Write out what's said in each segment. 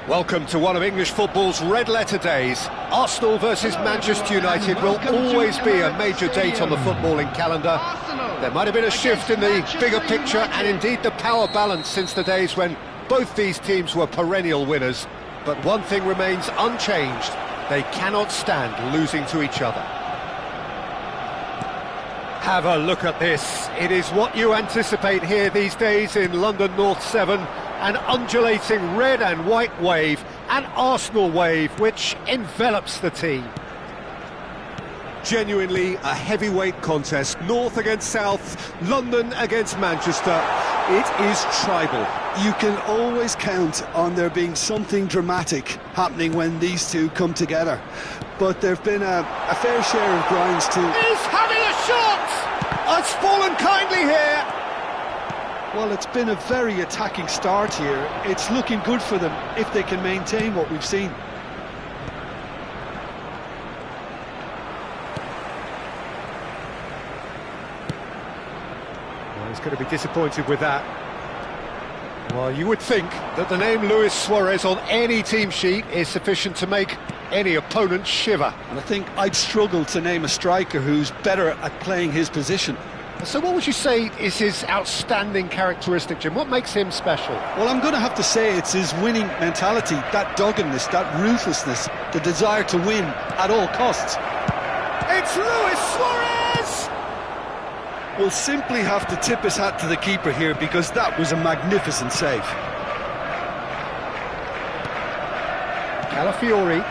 Welcome to one of English football's red-letter days. Arsenal versus Manchester United will always be a major date on the footballing calendar. There might have been a shift in the bigger picture and indeed the power balance since the days when both these teams were perennial winners. But one thing remains unchanged: they cannot stand losing to each other. Have a look at this. It is what you anticipate here these days in London North 7. An undulating red and white wave, an Arsenal wave which envelops the team. Genuinely a heavyweight contest, North against South, London against Manchester. It is tribal. You can always count on there being something dramatic happening when these two come together. But there have been a fair share of grinds too. He's having a shot! It's fallen kindly here. Well, it's been a very attacking start here. It's looking good for them if they can maintain what we've seen. Well, he's going to be disappointed with that. Well, you would think that the name Luis Suarez on any team sheet is sufficient to make any opponent shiver. And I think I'd struggle to name a striker who's better at playing his position. So what would you say is his outstanding characteristic, Jim? What makes him special? Well, I'm going to have to say it's his winning mentality, that doggedness, that ruthlessness, the desire to win at all costs. It's Luis Suarez! We'll simply have to tip his hat to the keeper here because that was a magnificent save. Calafiori.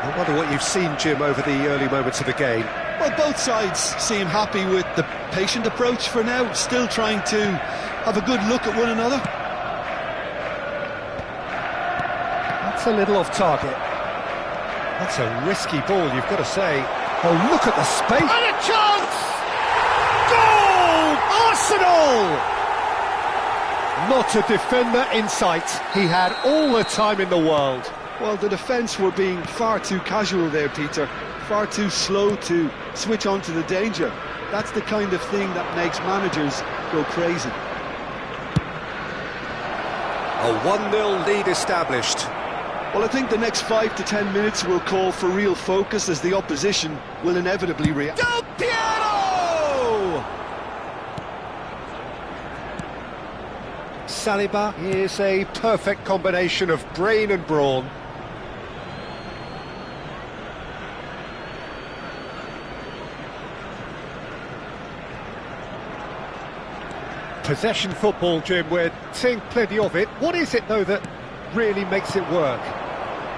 I wonder what you've seen, Jim, over the early moments of the game. Well, both sides seem happy with the patient approach for now, still trying to have a good look at one another. That's a little off target. That's a risky ball, you've got to say. Oh, look at the space. And a chance! Goal! Arsenal! Not a defender in sight. He had all the time in the world. Well, the defence were being far too casual there, Peter. Far too slow to switch on to the danger. That's the kind of thing that makes managers go crazy. A 1-0 lead established. Well, I think the next 5 to 10 minutes will call for real focus as the opposition will inevitably react. Del Piero! Saliba is a perfect combination of brain and brawn. Possession football, Jim, we're seeing plenty of it. What is it, though, that really makes it work?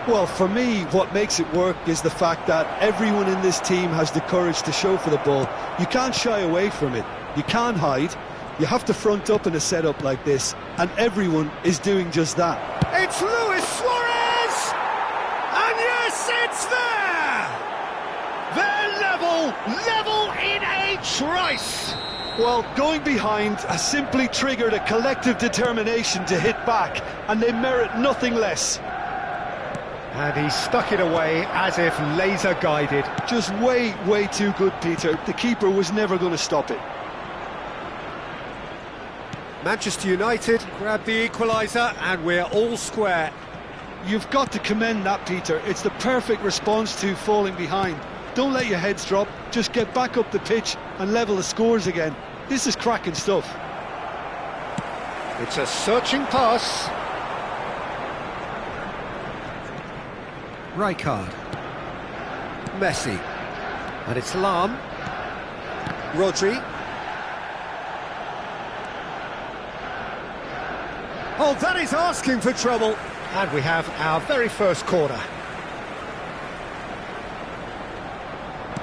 Well, for me, what makes it work is the fact that everyone in this team has the courage to show for the ball. You can't shy away from it. You can't hide. You have to front up in a setup like this, and everyone is doing just that. It's Luis Suarez! And yes, it's there! They're level in a trice! Well, going behind has simply triggered a collective determination to hit back, and they merit nothing less. And he stuck it away as if laser-guided. Just way too good, Peter. The keeper was never going to stop it. Manchester United grab the equaliser, and we're all square. You've got to commend that, Peter. It's the perfect response to falling behind. Don't let your heads drop, just get back up the pitch and level the scores again. This is cracking stuff. It's a searching pass. Rijkaard. Messi. And it's Lam. Rodri. Oh, that is asking for trouble. And we have our very first corner.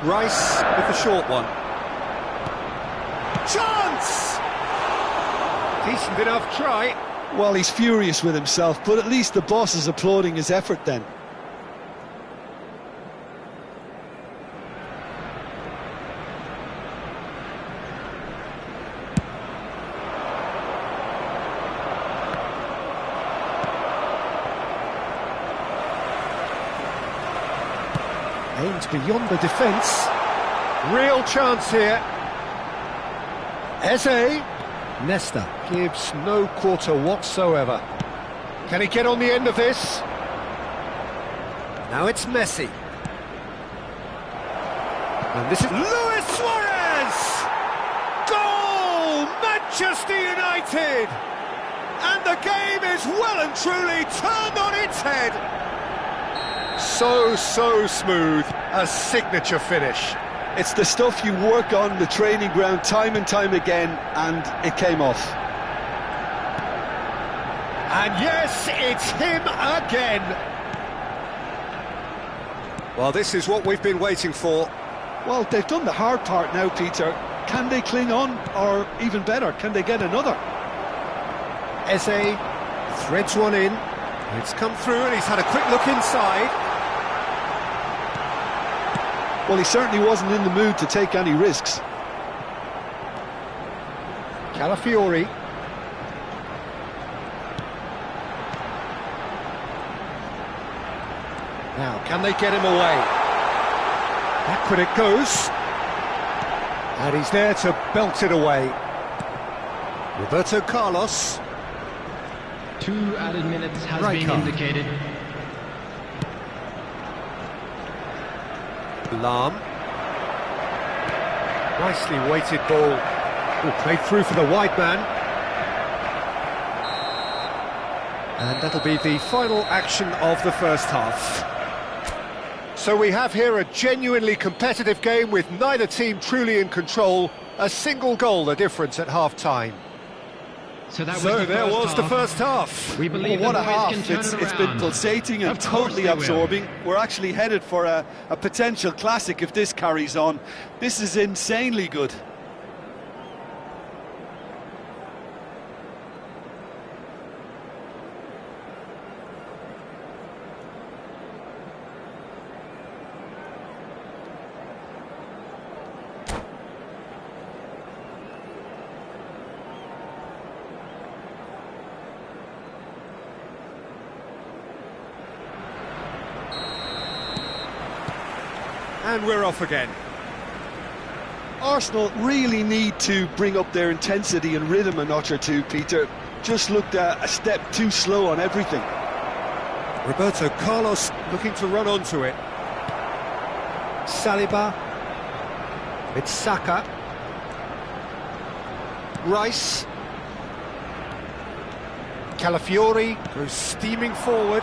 Rice with the short one. Chance! Decent enough try. Well, he's furious with himself, but at least the boss is applauding his effort then. Aimed beyond the defence. Real chance here. Eze. Nesta gives no quarter whatsoever. Can he get on the end of this? Now it's Messi. And this is Luis Suarez! Goal! Manchester United! And the game is well and truly turned on its head. So smooth, a signature finish. It's the stuff you work on the training ground time and time again, and it came off. And yes, it's him again. Well, this is what we've been waiting for. Well, they've done the hard part now, Peter. Can they cling on, or even better, can they get another? Eze threads one in. It's come through and he's had a quick look inside. Well, he certainly wasn't in the mood to take any risks. Calafiori. Now, can they get him away? Backward it goes. And he's there to belt it away. Roberto Carlos. 2 added minutes has been indicated. Lahm. Nicely weighted ball. Oh, played through for the wide man. And that'll be the final action of the first half. So we have here a genuinely competitive game with neither team truly in control. A single goal the difference at half-time. So there was the first half. We believe what a the boys half. can turn it It's been around. pulsating and Of course totally they will. absorbing. We're actually headed for a potential classic if this carries on. This is insanely good. And we're off again. Arsenal really need to bring up their intensity and rhythm a notch or two, Peter. Just looked a step too slow on everything. Roberto Carlos looking to run onto it. Saliba. It's Saka. Rice. Calafiori goes steaming forward.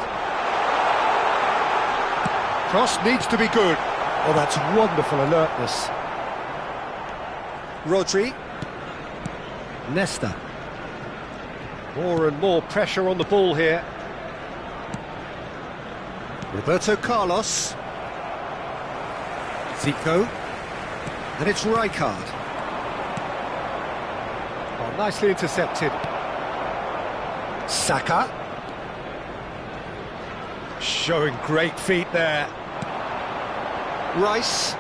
Cross needs to be good. Oh, that's wonderful alertness. Rodri. Nesta. More and more pressure on the ball here. Roberto Carlos. Zico. And it's Rijkaard. Oh, nicely intercepted. Saka. Showing great feet there. Rice.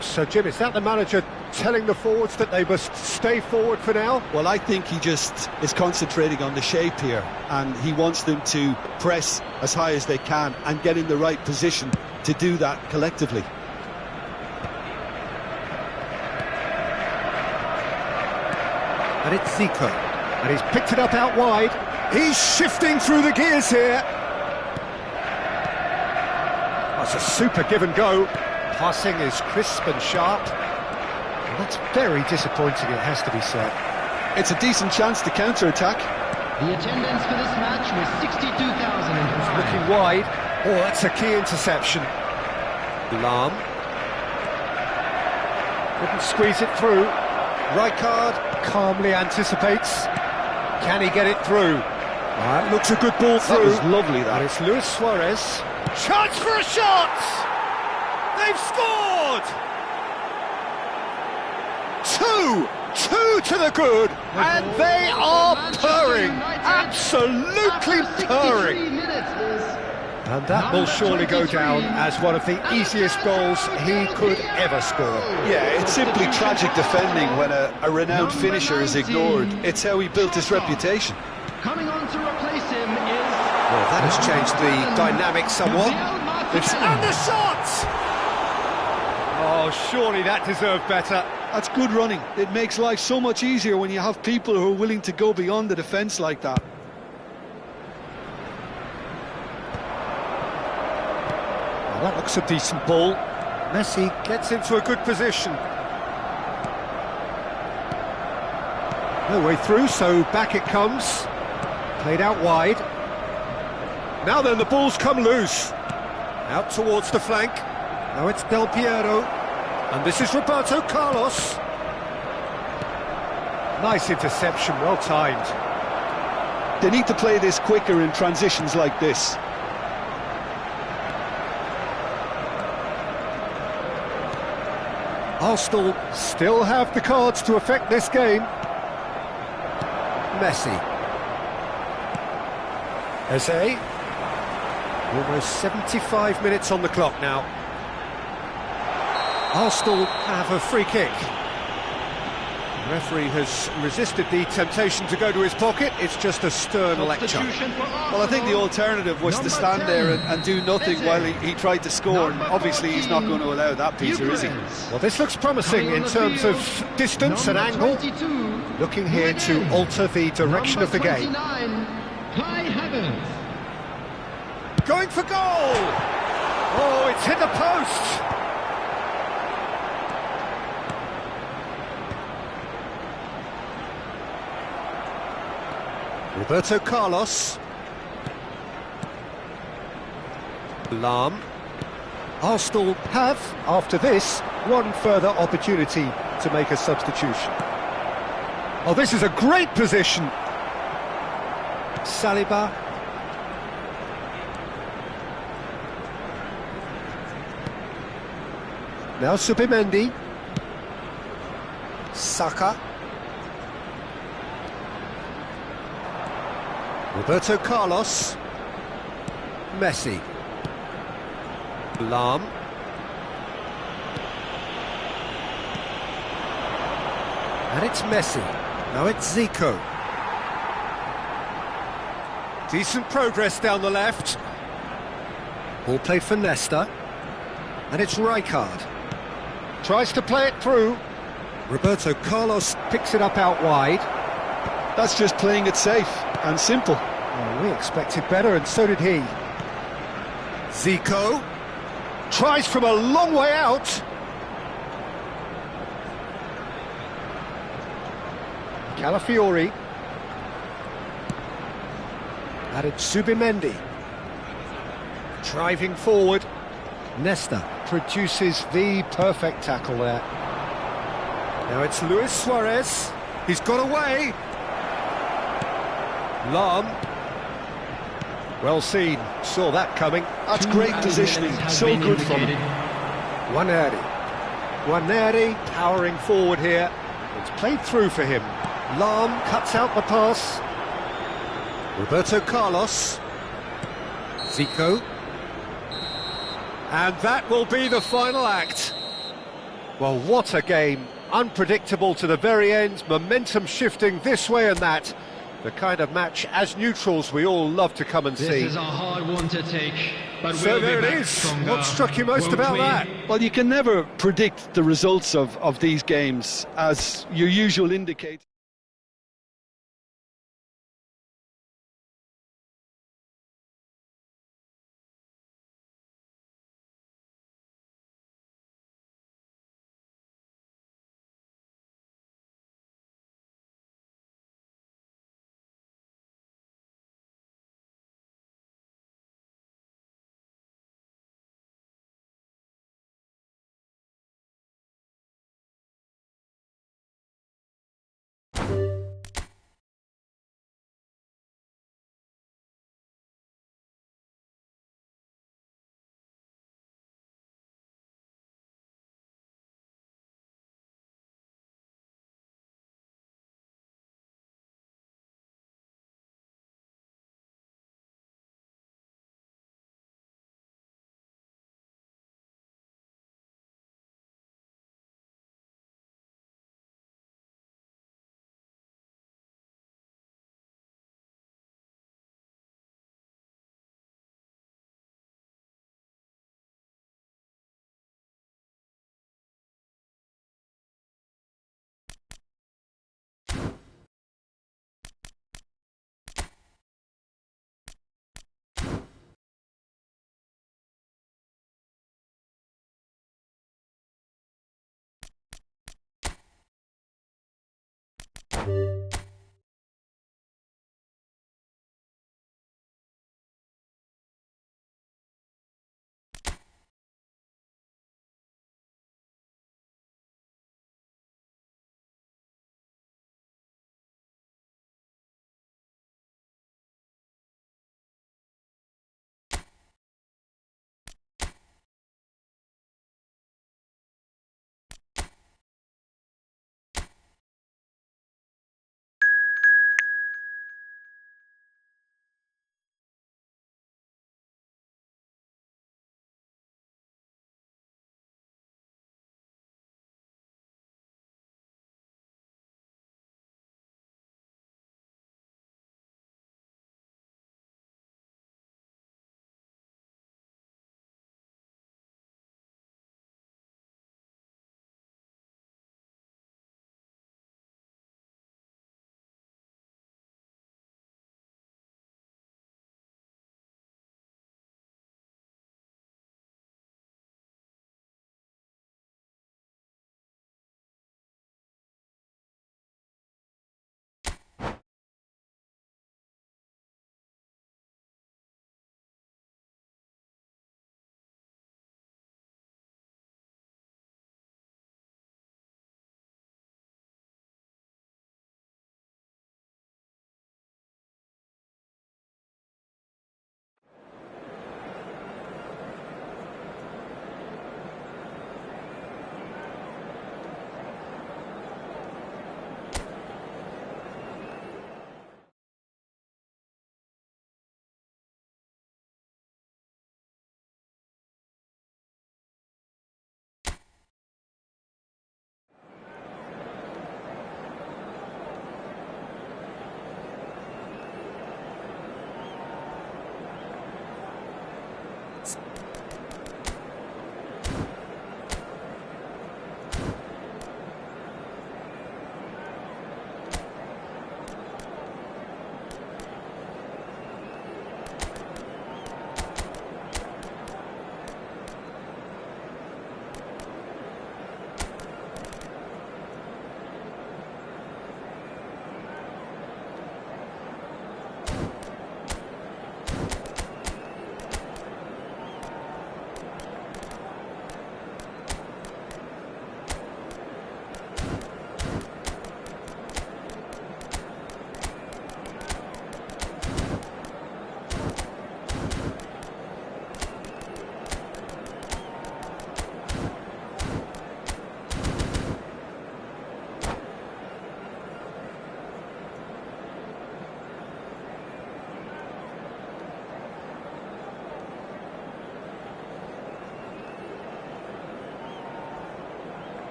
So, Jim, is that the manager telling the forwards that they must stay forward for now? Well, I think he just is concentrating on the shape here, and he wants them to press as high as they can and get in the right position to do that collectively. And it's Zico. And he's picked it up out wide. He's shifting through the gears here. That's a super give and go. Passing is crisp and sharp. And that's very disappointing, it has to be said. It's a decent chance to counter-attack. The attendance for this match was 62,005. Looking wide. Oh, that's a key interception. Lahm. Couldn't squeeze it through. Rijkaard calmly anticipates. Can he get it through? That looks a good ball through. That was lovely, that. And it's Luis Suarez. Chance for a shot! They've scored! Two to the good, and they are purring, absolutely purring. And that will surely go down as one of the easiest goals he could ever score. Yeah, it's simply tragic defending when a renowned finisher is ignored. It's how he built his reputation. Coming on to replace him is... Well, that has changed the dynamic somewhat. And the shot! Oh, surely that deserved better. That's good running. It makes life so much easier when you have people who are willing to go beyond the defence like that. Well, that looks a decent ball. Messi gets into a good position. No way through, so back it comes. Played out wide. Now then, the ball's come loose. Out towards the flank. Now it's Del Piero. And this is Roberto Carlos. Nice interception, well timed. They need to play this quicker in transitions like this. Arsenal still have the cards to affect this game. Messi. Eze. Almost 75 minutes on the clock now. Arsenal have a free kick. The referee has resisted the temptation to go to his pocket. It's just a stern lecture. Well, I think the alternative was to stand there and do nothing while he tried to score. And obviously, he's not going to allow that, Peter, is he? Well, this looks promising in terms of distance and angle. Looking here to alter the direction of the game. Going for goal! Oh, it's hit the post! Roberto Carlos. Lahm. Arsenal have, after this, one further opportunity to make a substitution. Oh, this is a great position! Saliba. Now Subimendi. Saka. Roberto Carlos. Messi. Lahm. And it's Messi. Now it's Zico. Decent progress down the left. Ball played for Nesta. And it's Rijkaard. Tries to play it through. Roberto Carlos picks it up out wide. That's just playing it safe and simple. Well, we expected better, and so did he. Zico tries from a long way out. Calafiori. And it's Subimendi. Driving forward. Nesta produces the perfect tackle there. Now it's Luis Suarez. He's got away. Lahm. Well seen. Saw that coming. That's great positioning. So good from him. Waneri powering forward here. It's played through for him. Lahm cuts out the pass. Roberto Carlos. Zico. And that will be the final act. Well, what a game. Unpredictable to the very end, momentum shifting this way and that. The kind of match, as neutrals, we all love to come and see. This is a hard one to take, but so there it is. What struck you most about that? Well, you can never predict the results of these games, as your usual indicator.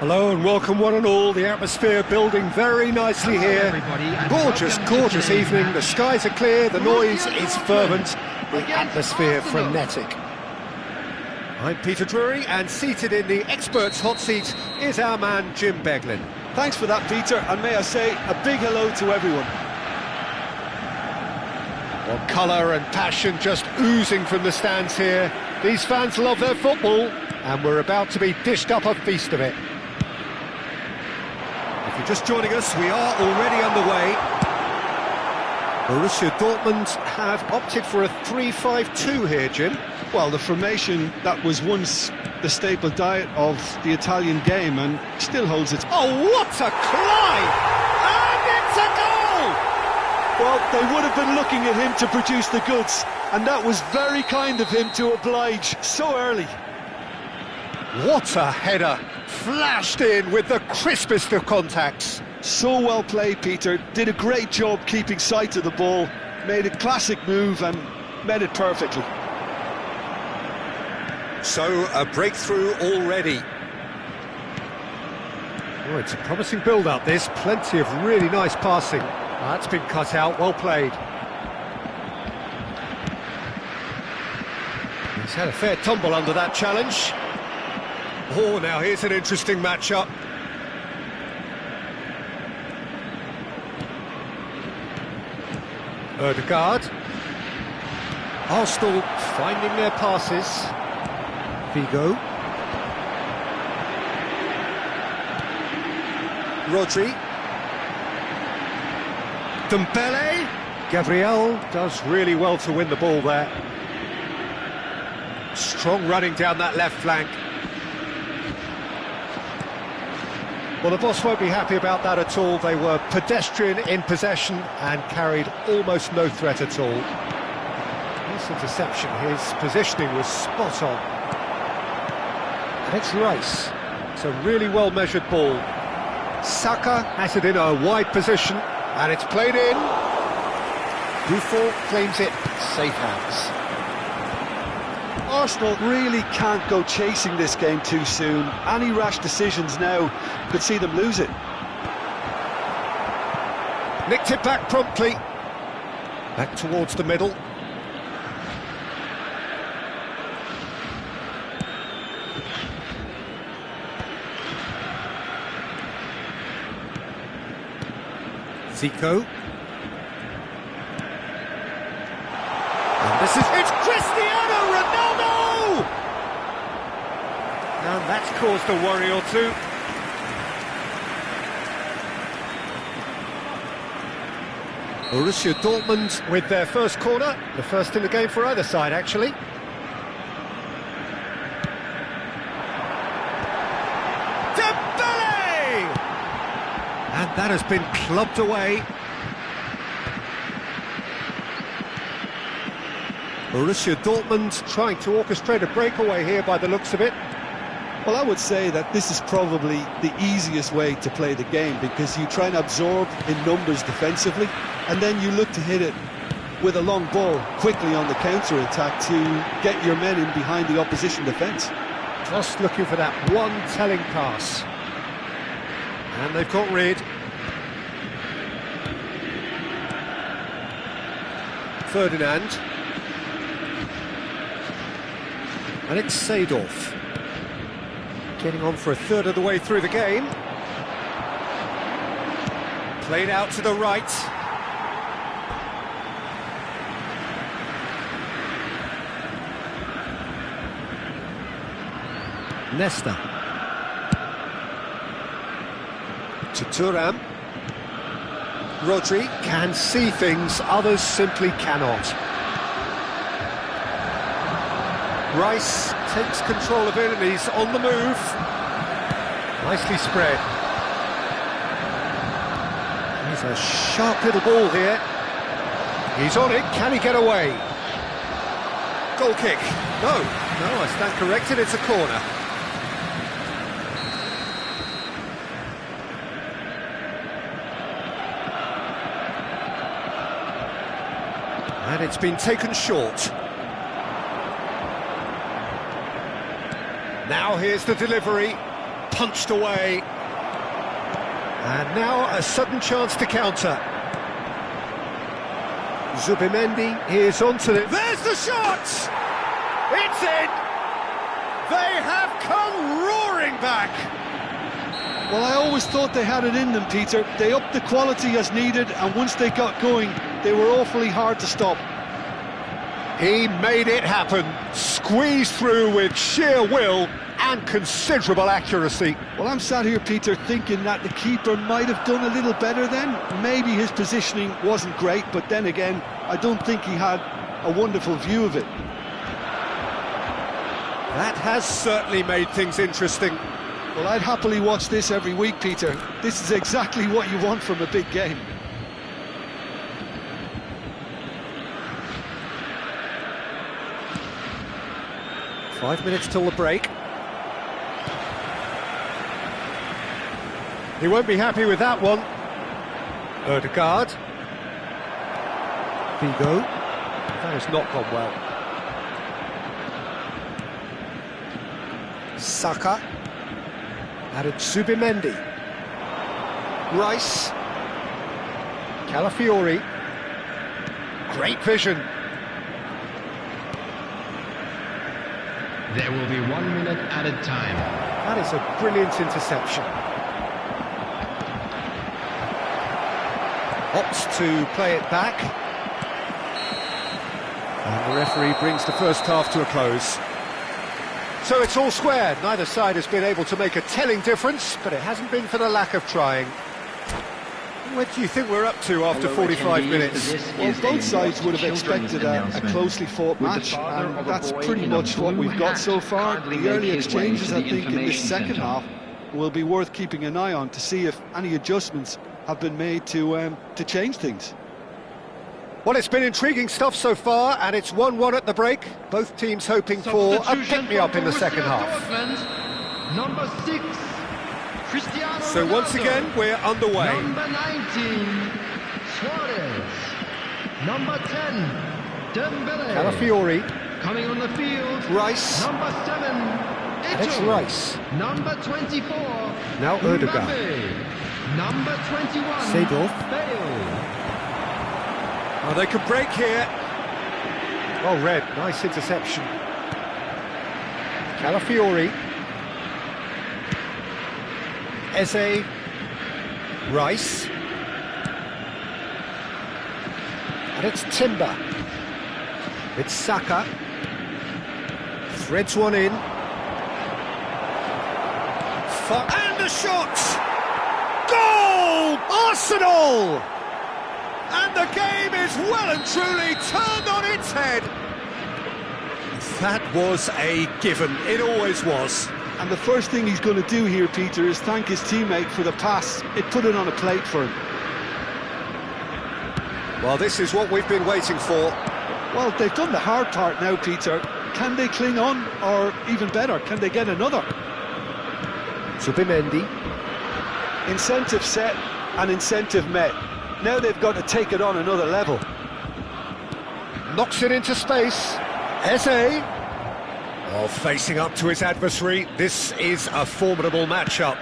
Hello and welcome one and all. The atmosphere building very nicely here. Gorgeous, gorgeous evening. The skies are clear, the noise is fervent, the atmosphere frenetic. I'm Peter Drury, and seated in the experts' hot seat is our man Jim Beglin. Thanks for that, Peter, and may I say a big hello to everyone. Well, colour and passion just oozing from the stands here. These fans love their football, and we're about to be dished up a feast of it. If you're just joining us, we are already underway. Borussia Dortmund have opted for a 3-5-2 here, Jim. Well, the formation that was once the staple diet of the Italian game and still holds its... Oh, what a climb! And it's a goal! Well, they would have been looking at him to produce the goods, and that was very kind of him to oblige so early. What a header! Flashed in with the crispest of contacts. So well played, Peter. Did a great job keeping sight of the ball, made a classic move and met it perfectly. So, a breakthrough already. Oh, it's a promising build-up, this. Plenty of really nice passing. That's been cut out, well played. He's had a fair tumble under that challenge. Oh, now here's an interesting matchup. Ødegaard. Arsenal finding their passes. Figo. Rodri. Dembele. Gabriel does really well to win the ball there. Strong running down that left flank. Well, the boss won't be happy about that at all. They were pedestrian in possession and carried almost no threat at all. Nice interception. His positioning was spot on. And it's Rice. It's a really well-measured ball. Saka has it in a wide position, and it's played in. Buffon claims it. Safe hands. Arsenal really can't go chasing this game too soon. Any rash decisions now could see them lose it. Nicked it back promptly. Back towards the middle. Zico. And this is... It's Cristiano Ronaldo! And that's caused a worry or two. Borussia Dortmund with their first corner, the first in the game for either side, actually. Dembele! And that has been clubbed away. Borussia Dortmund trying to orchestrate a breakaway here by the looks of it. Well, I would say that this is probably the easiest way to play the game, because you try and absorb in numbers defensively, and then you look to hit it with a long ball quickly on the counter-attack to get your men in behind the opposition defence. Just looking for that one telling pass. And they've got rid. Ferdinand. And it's Seedorf. Getting on for a third of the way through the game. Played out to the right. Nesta. To Thuram. Rodri can see things others simply cannot. Rice takes control of it and he's on the move. Nicely spread. He's a sharp little ball here. He's on it, can he get away? Goal kick. No, I stand corrected, it's a corner. And it's been taken short. Now here's the delivery, punched away. And now a sudden chance to counter. Zubimendi is onto it. There's the shot! It's in! They have come roaring back! Well, I always thought they had it in them, Peter. They upped the quality as needed, and once they got going, they were awfully hard to stop. He made it happen, squeezed through with sheer will and considerable accuracy. Well, I'm sat here, Peter, thinking that the keeper might have done a little better then. Maybe his positioning wasn't great, but then again, I don't think he had a wonderful view of it. That has certainly made things interesting. Well, I'd happily watch this every week, Peter. This is exactly what you want from a big game. Five minutes till the break. He won't be happy with that one. Ødegaard. Figo. That has not gone well. Saka. Added Subimendi. Rice. Calafiori. Great vision. There will be 1 minute added time. That is a brilliant interception. Opts to play it back. And the referee brings the first half to a close. So it's all square. Neither side has been able to make a telling difference, but it hasn't been for the lack of trying. What do you think we're up to after 45 minutes? Well, both sides would have expected a closely fought match, and that's pretty much what we've got so far. The early exchanges, I think, in this second half will be worth keeping an eye on to see if any adjustments have been made to change things. Well, it's been intriguing stuff so far, and it's 1-1 at the break. Both teams hoping for a pick-me-up in the second half. Number 6, Cristiano So once Ronaldo. again, we're underway. Number 19, Suarez. Number 10, Dembele. Calafiori. Coming on the field, Rice. Number 7, And it's Eto'o. Rice. Number 24, Now Ødegaard. Mbappe. Number 21, Seedorf. Bale. Oh, they could break here. Well read, nice interception. Calafiori. Eze. Rice. And it's Timber. It's Saka. Threads one in. And the shot! Goal! Arsenal! And the game is well and truly turned on its head. That was a given. It always was. And the first thing he's going to do here, Peter, is thank his teammate for the pass. It put it on a plate for him. Well, this is what we've been waiting for. Well, they've done the hard part now, Peter. Can they cling on, or even better, can they get another? Subimendi. Incentive set and incentive met. Now they've got to take it on another level. Knocks it into space. Eze. Oh, facing up to his adversary. This is a formidable matchup.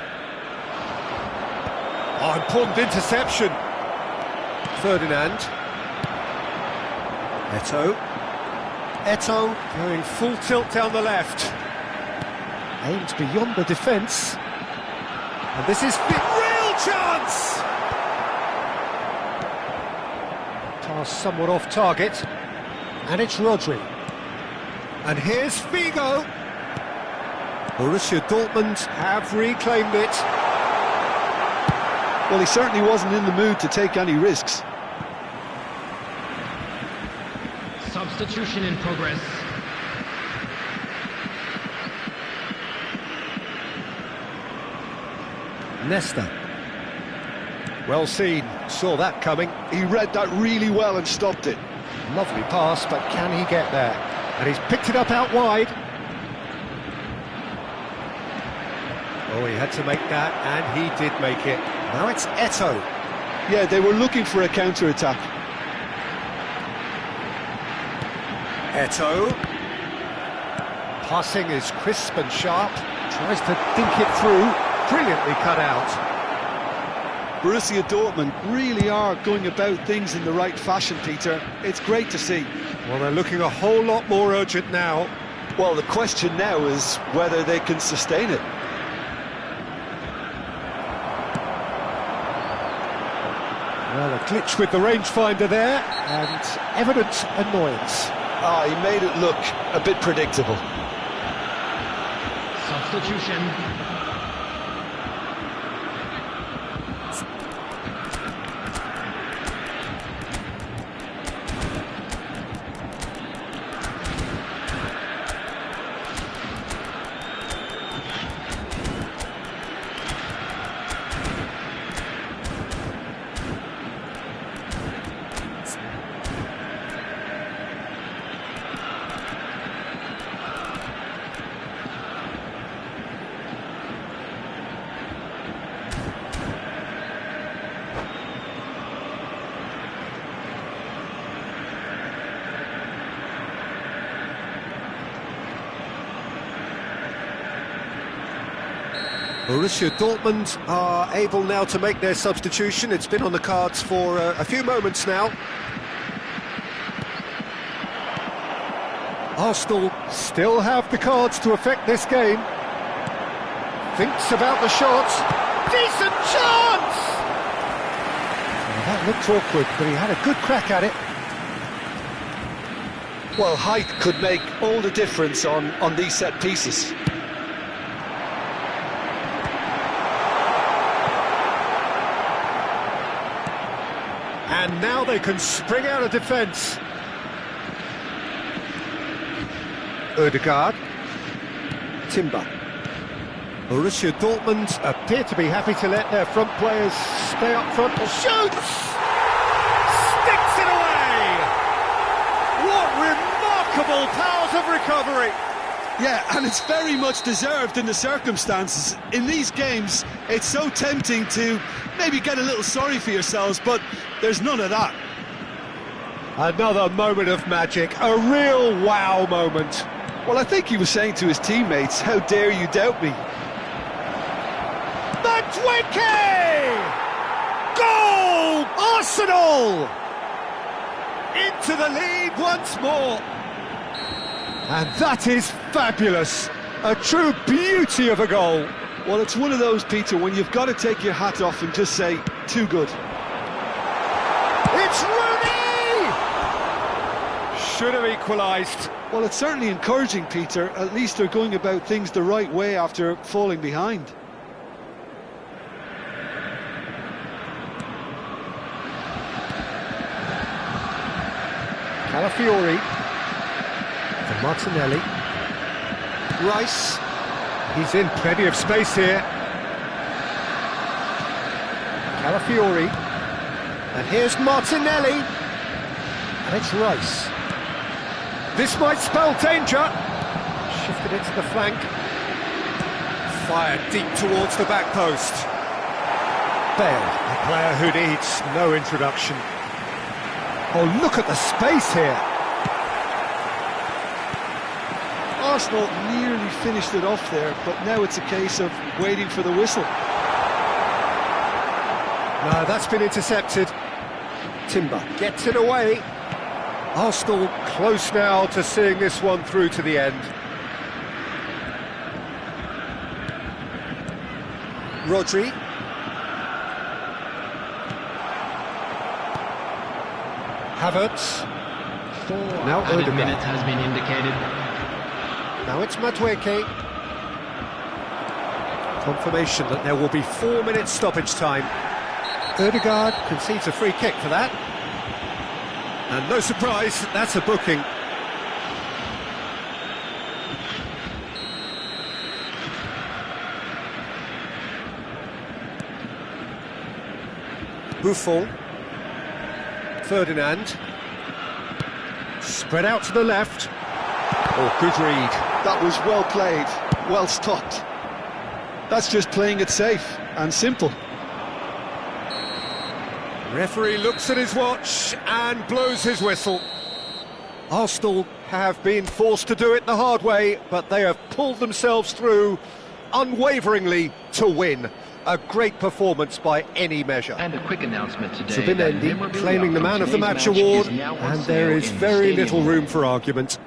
Oh, important interception. Ferdinand. Eto'o. Eto'o going full tilt down the left. Aimed beyond the defence. And this is the real chance! Pass somewhat off target. And it's Rodri. And here's Figo. Borussia Dortmund have reclaimed it. Well, he certainly wasn't in the mood to take any risks. Substitution in progress. Nesta. Well seen, saw that coming. He read that really well and stopped it. Lovely pass, but can he get there? And he's picked it up out wide. Oh, he had to make that, and he did make it. Now it's Eto'o. Yeah, they were looking for a counter-attack. Eto'o. Passing is crisp and sharp. Tries to think it through. Brilliantly cut out. Borussia Dortmund really are going about things in the right fashion, Peter. It's great to see. Well, they're looking a whole lot more urgent now. Well, the question now is whether they can sustain it. Well, a glitch with the rangefinder there, and evident annoyance. Ah, he made it look a bit predictable. substitution. Borussia Dortmund are able now to make their substitution. It's been on the cards for a few moments now. Arsenal still have the cards to affect this game. Thinks about the shot. Decent chance! Well, that looked awkward, but he had a good crack at it. Well, height could make all the difference on these set pieces. And now they can spring out of defence. Ødegaard. Timber. Borussia Dortmund appear to be happy to let their front players stay up front. Shoots! Sticks it away! What remarkable powers of recovery! Yeah, and it's very much deserved in the circumstances. In these games, it's so tempting to maybe get a little sorry for yourselves, but there's none of that. Another moment of magic, a real wow moment. Well, I think he was saying to his teammates, how dare you doubt me? Madueke! Goal! Arsenal! Into the lead once more. And that is fabulous. A true beauty of a goal. Well, it's one of those, Peter, when you've got to take your hat off and just say, too good. It's Rooney! Should have equalised. Well, it's certainly encouraging, Peter. At least they're going about things the right way after falling behind. Calafiori. For Martinelli. Rice. He's in plenty of space here. Calafiori. And here's Martinelli. And it's Rice. This might spell danger. Shifted it to the flank. Fired deep towards the back post. Bale, a player who needs no introduction. Oh, look at the space here. Arsenal nearly finished it off there, but now it's a case of waiting for the whistle. No, that's been intercepted. Timber gets it away. Arsenal close now to seeing this one through to the end. Rodri. Havertz. Now Added minutes has been indicated. Now it's Madueke. Confirmation that there will be 4 minutes stoppage time. Ødegaard concedes a free kick for that. And no surprise, that's a booking. Buffon. Ferdinand. Spread out to the left. Oh, good read. That was well played, well stopped. That's just playing it safe and simple. Referee looks at his watch and blows his whistle. Arsenal have been forced to do it the hard way, but they have pulled themselves through unwaveringly to win. A great performance by any measure. And a quick announcement today. Zubimendi claiming the Man of the Match award, and there is very little room for argument.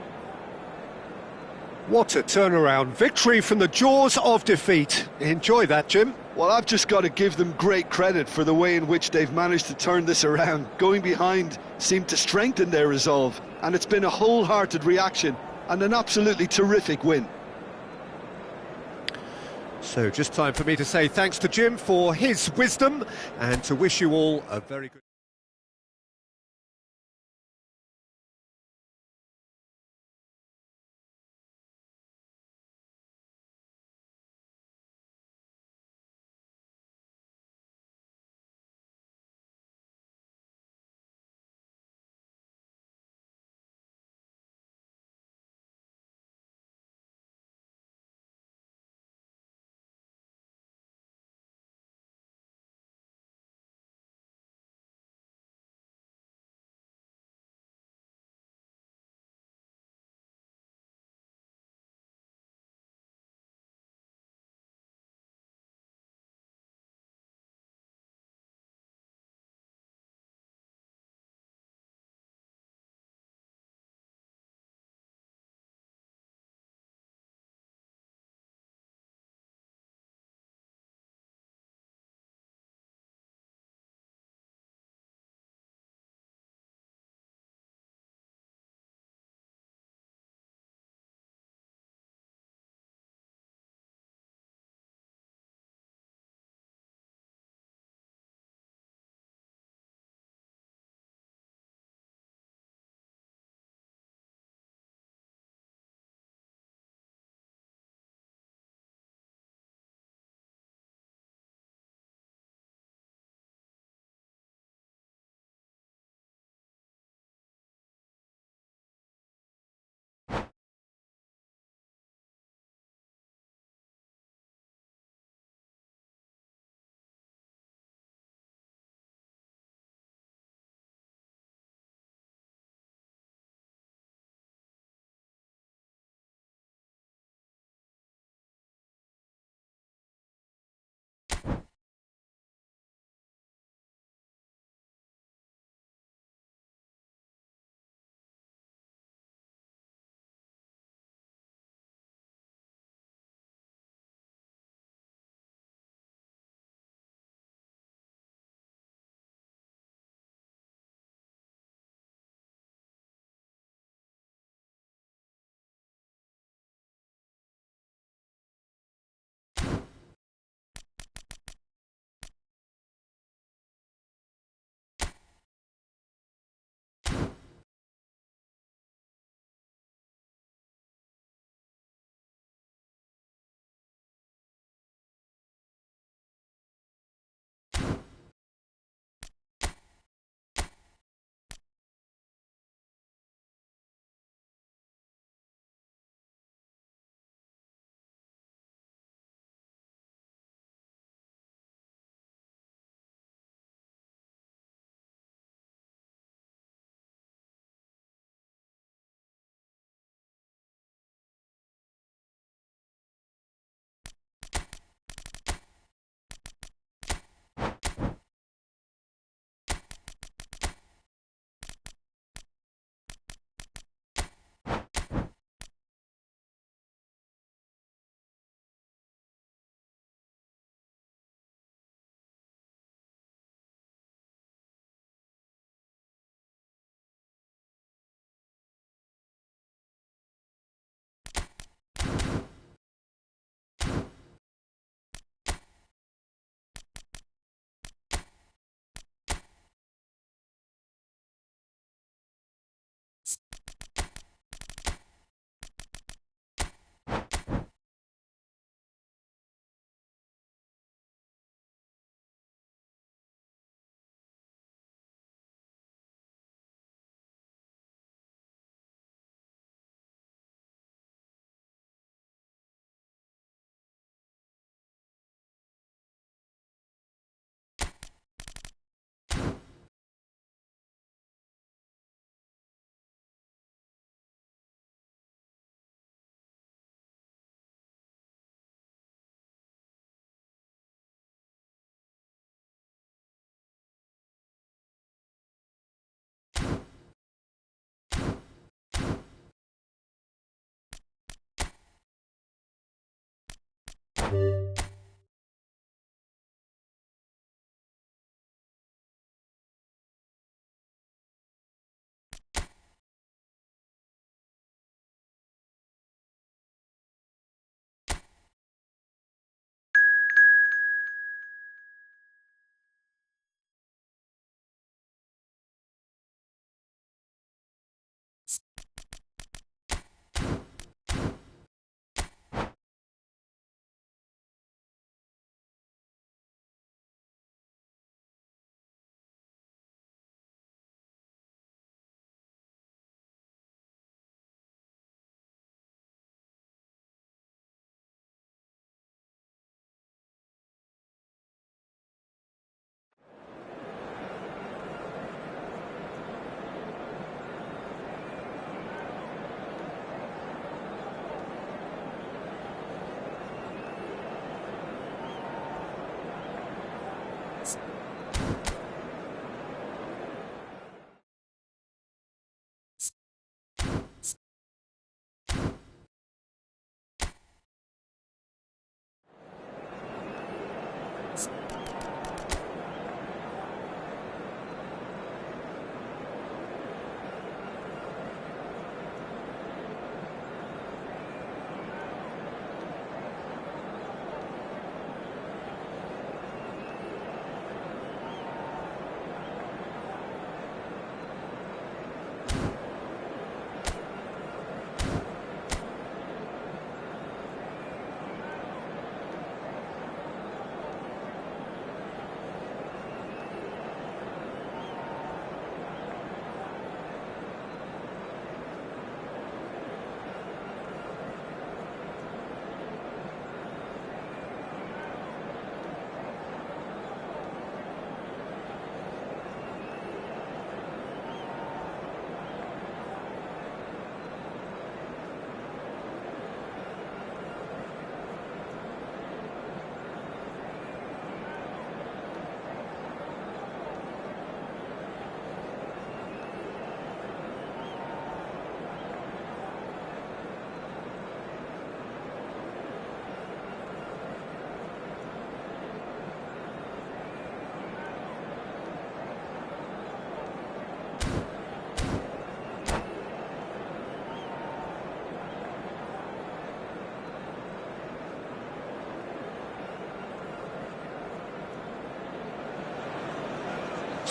What a turnaround. Victory from the jaws of defeat. Enjoy that, Jim. Well, I've just got to give them great credit for the way in which they've managed to turn this around. Going behind seemed to strengthen their resolve, and it's been a wholehearted reaction and an absolutely terrific win. So just time for me to say thanks to Jim for his wisdom and to wish you all a very good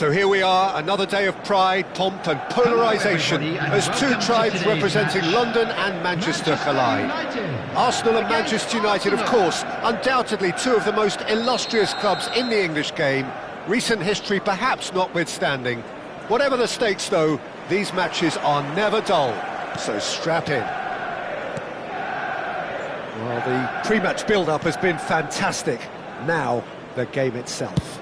So here we are, another day of pride, pomp and polarisation as two tribes representing London and Manchester collide. Arsenal and Manchester United, of course, undoubtedly two of the most illustrious clubs in the English game, recent history perhaps notwithstanding. Whatever the stakes though, these matches are never dull, so strap in. Well, the pre-match build-up has been fantastic. Now, the game itself.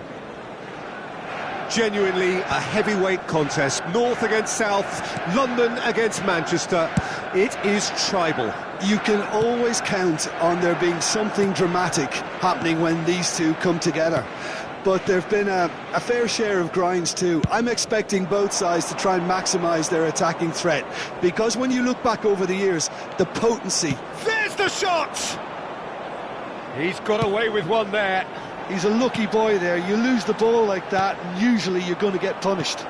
Genuinely a heavyweight contest, North against South, London against Manchester. It is tribal. You can always count on there being something dramatic happening when these two come together. But there have been a fair share of grinds too. I'm expecting both sides to try and maximise their attacking threat, because when you look back over the years, the potency... There's the shot! He's got away with one there. He's a lucky boy there. You lose the ball like that, and usually you're going to get punished.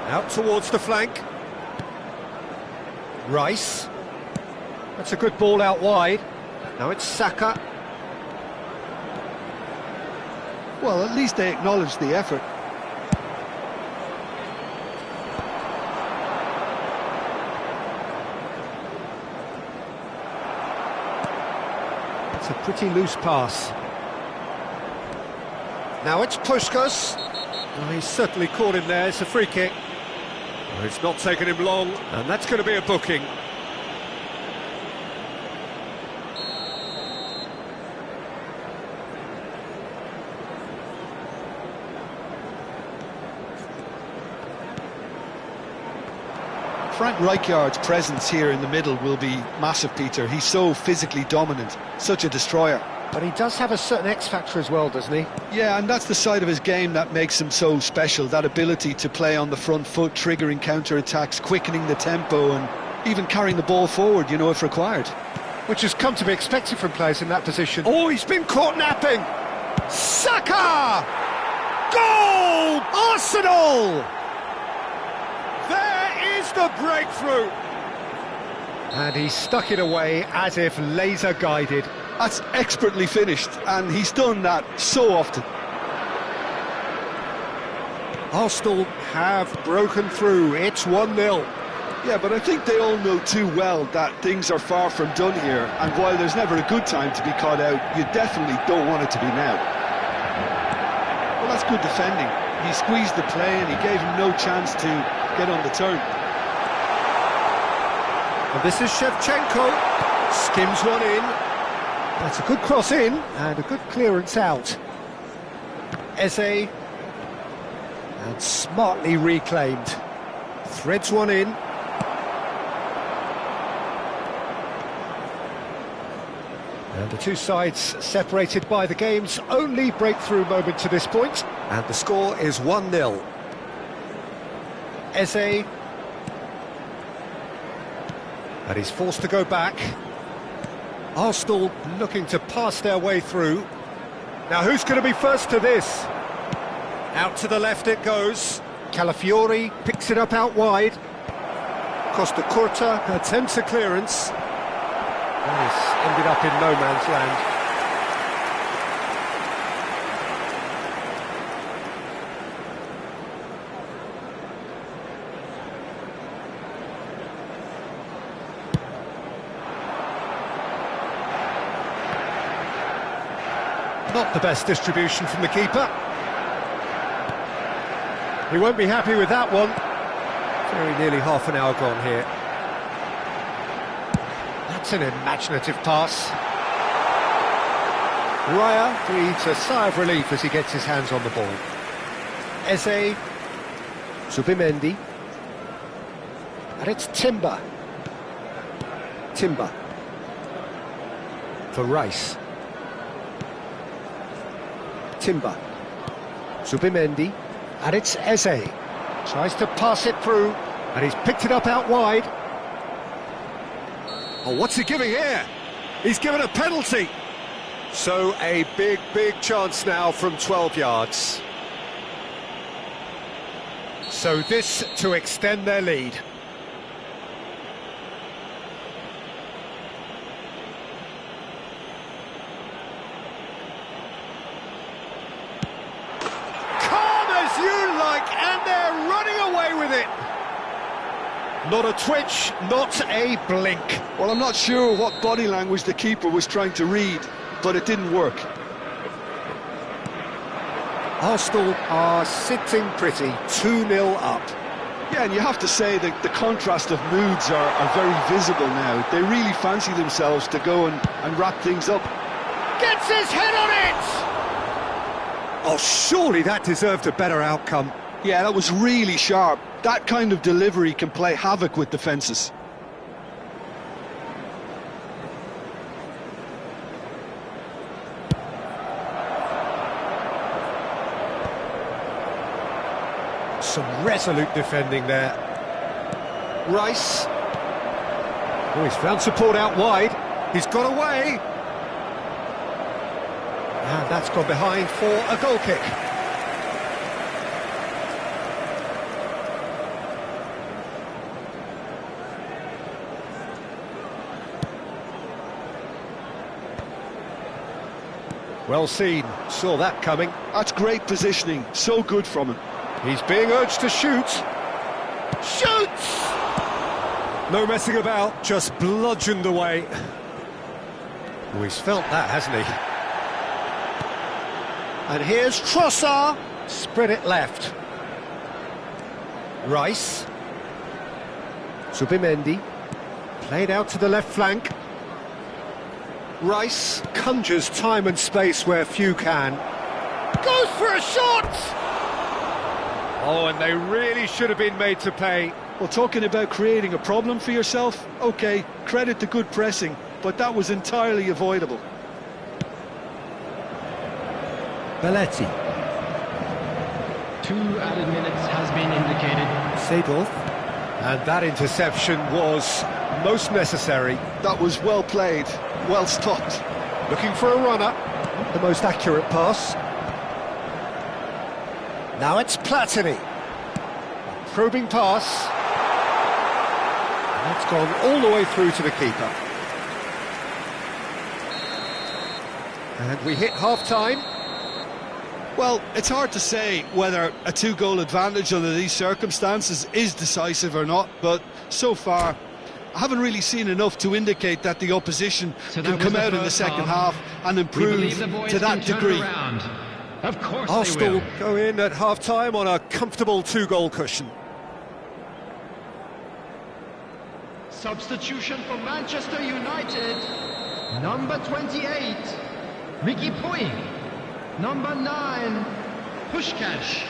Out towards the flank. Rice. That's a good ball out wide. Now it's Saka. Well, at least they acknowledge the effort. It's a pretty loose pass. Now it's Puskas. Well, he's certainly caught him there. It's a free kick. Well, it's not taken him long, and that's going to be a booking. Frank Rijkaard's presence here in the middle will be massive, Peter. He's so physically dominant, such a destroyer. But he does have a certain X-factor as well, doesn't he? Yeah, and that's the side of his game that makes him so special, that ability to play on the front foot, triggering counter-attacks, quickening the tempo, and even carrying the ball forward, you know, if required. Which has come to be expected from players in that position. Oh, he's been caught napping! Saka! Goal! Arsenal! There is the breakthrough! And he stuck it away as if laser-guided. That's expertly finished, and he's done that so often. Arsenal have broken through. It's 1-0. Yeah, but I think they all know too well that things are far from done here, and while there's never a good time to be caught out, you definitely don't want it to be now. Well, that's good defending. He squeezed the play and he gave him no chance to get on the turn. And this is Shevchenko. Skims one in. That's a good cross in and a good clearance out. Eze. And smartly reclaimed. Threads one in. And the two sides separated by the game's only breakthrough moment to this point. And the score is 1-0. Eze. And he's forced to go back. Arsenal looking to pass their way through. Now who's going to be first to this? Out to the left it goes. Calafiori picks it up out wide. Costa Curta attempts a clearance. And it's ended up in no man's land. Not the best distribution from the keeper. He won't be happy with that one. Very nearly half an hour gone here. That's an imaginative pass. Raya breathes a sigh of relief as he gets his hands on the ball. Eze. Zubimendi. And it's Timber. Timber. For Rice. Timber. Zubimendi. And it's Eze. Tries to pass it through. And he's picked it up out wide. Oh, what's he giving here? He's given a penalty. So a big chance now from 12 yards. So this to extend their lead. it. Not a twitch, not a blink. Well, I'm not sure what body language the keeper was trying to read, but it didn't work. Arsenal are sitting pretty, 2-0 up. Yeah, and you have to say that the contrast of moods are very visible now. They really fancy themselves to go and wrap things up. Gets his head on it! Oh, surely that deserved a better outcome. Yeah, that was really sharp. That kind of delivery can play havoc with defences. Some resolute defending there. Rice. Oh, he's found support out wide. He's got away. And that's gone behind for a goal kick. Well seen, saw that coming. That's great positioning, so good from him. He's being urged to shoot. Shoots! No messing about, just bludgeoned away. Oh, he's felt that, hasn't he? And here's Trossard. Spread it left. Rice. Zubimendi. Played out to the left flank. Rice conjures time and space where few can. Goes for a shot! Oh, and they really should have been made to pay. Well, talking about creating a problem for yourself, OK, credit to good pressing, but that was entirely avoidable. Belletti. 2 added minutes has been indicated. Seedorf. And that interception was most necessary. That was well played, well stopped. Looking for a runner. The most accurate pass. Now it's Platini. Probing pass. And that's gone all the way through to the keeper. And we hit half-time. Well, it's hard to say whether a 2-goal advantage under these circumstances is decisive or not, but so far I haven't really seen enough to indicate that the opposition can come out in the second half and improve to that degree. Of course Arsenal go in at half-time on a comfortable 2-goal cushion. Substitution for Manchester United. Number 28, Ricky Puig. Number 9, Puskás.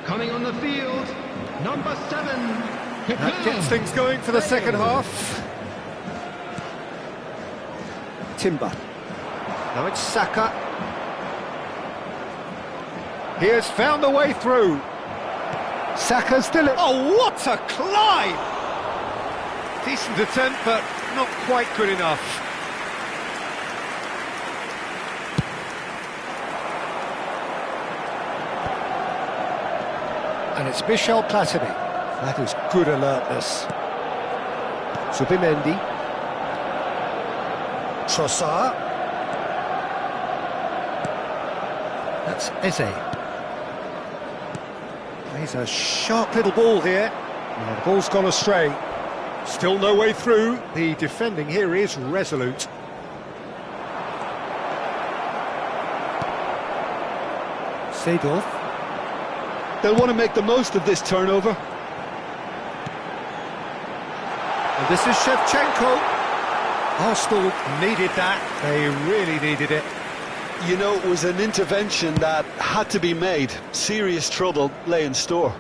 Coming on the field, number 7. That gets things going for the second half. Timber. Now it's Saka. He has found a way through. Saka's still... Oh, what a climb! Decent attempt, but not quite good enough. And it's Michel Platini. That is good alertness. Zubimendi. Trossard. That's Eze. Plays a sharp little ball here. And the ball's gone astray. Still no way through. The defending here is resolute. Seedorf. They'll want to make the most of this turnover. And this is Shevchenko. Arsenal needed that. They really needed it. You know, it was an intervention that had to be made. Serious trouble lay in store.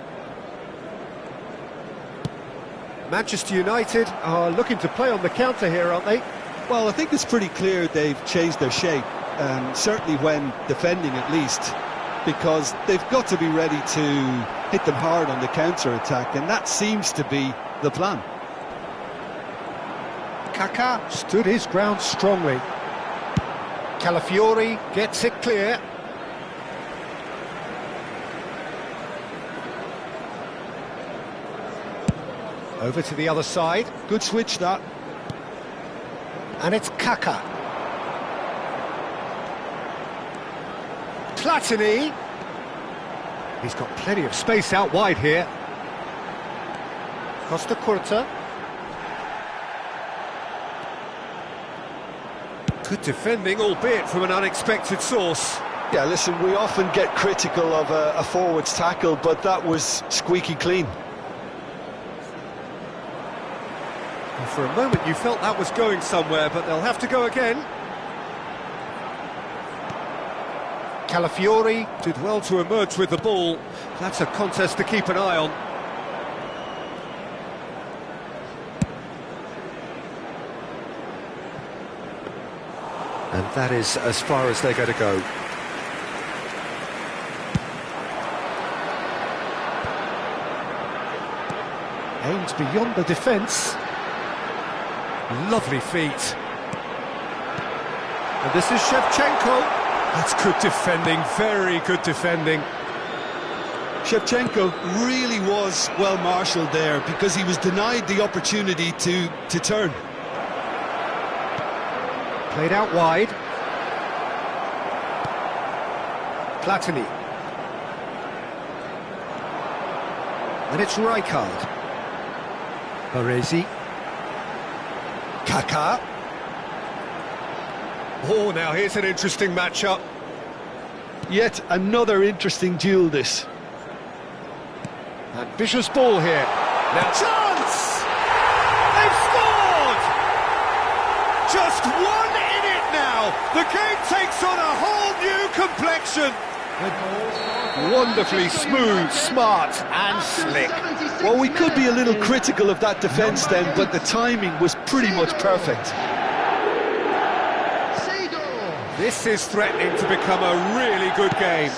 Manchester United are looking to play on the counter here, aren't they? Well, I think it's pretty clear they've changed their shape, certainly when defending at least, because they've got to be ready to hit them hard on the counter-attack, and that seems to be the plan. Kaká stood his ground strongly. Calafiori gets it clear. Over to the other side. Good switch, that. And it's Kaká. Platini. He's got plenty of space out wide here. Costa Curta. Good defending, albeit from an unexpected source. Yeah, listen, we often get critical of a forward's tackle, but that was squeaky clean. And for a moment you felt that was going somewhere, but they'll have to go again. Calafiori did well to emerge with the ball. That's a contest to keep an eye on. And that is as far as they're going to go. Aims beyond the defence. Lovely feet. And this is Shevchenko. That's good defending, very good defending. Shevchenko really was well marshalled there because he was denied the opportunity to turn. Played out wide. Platini. And it's Rijkaard. Baresi. Kaká. Oh, now here's an interesting matchup. Yet another interesting duel, this. Ambitious ball here. Now chance! They've scored! Just one in it now. The game takes on a whole new complexion. Wonderfully smooth, smart and slick. Well, we could be a little critical of that defence then, but the timing was pretty much perfect. This is threatening to become a really good game.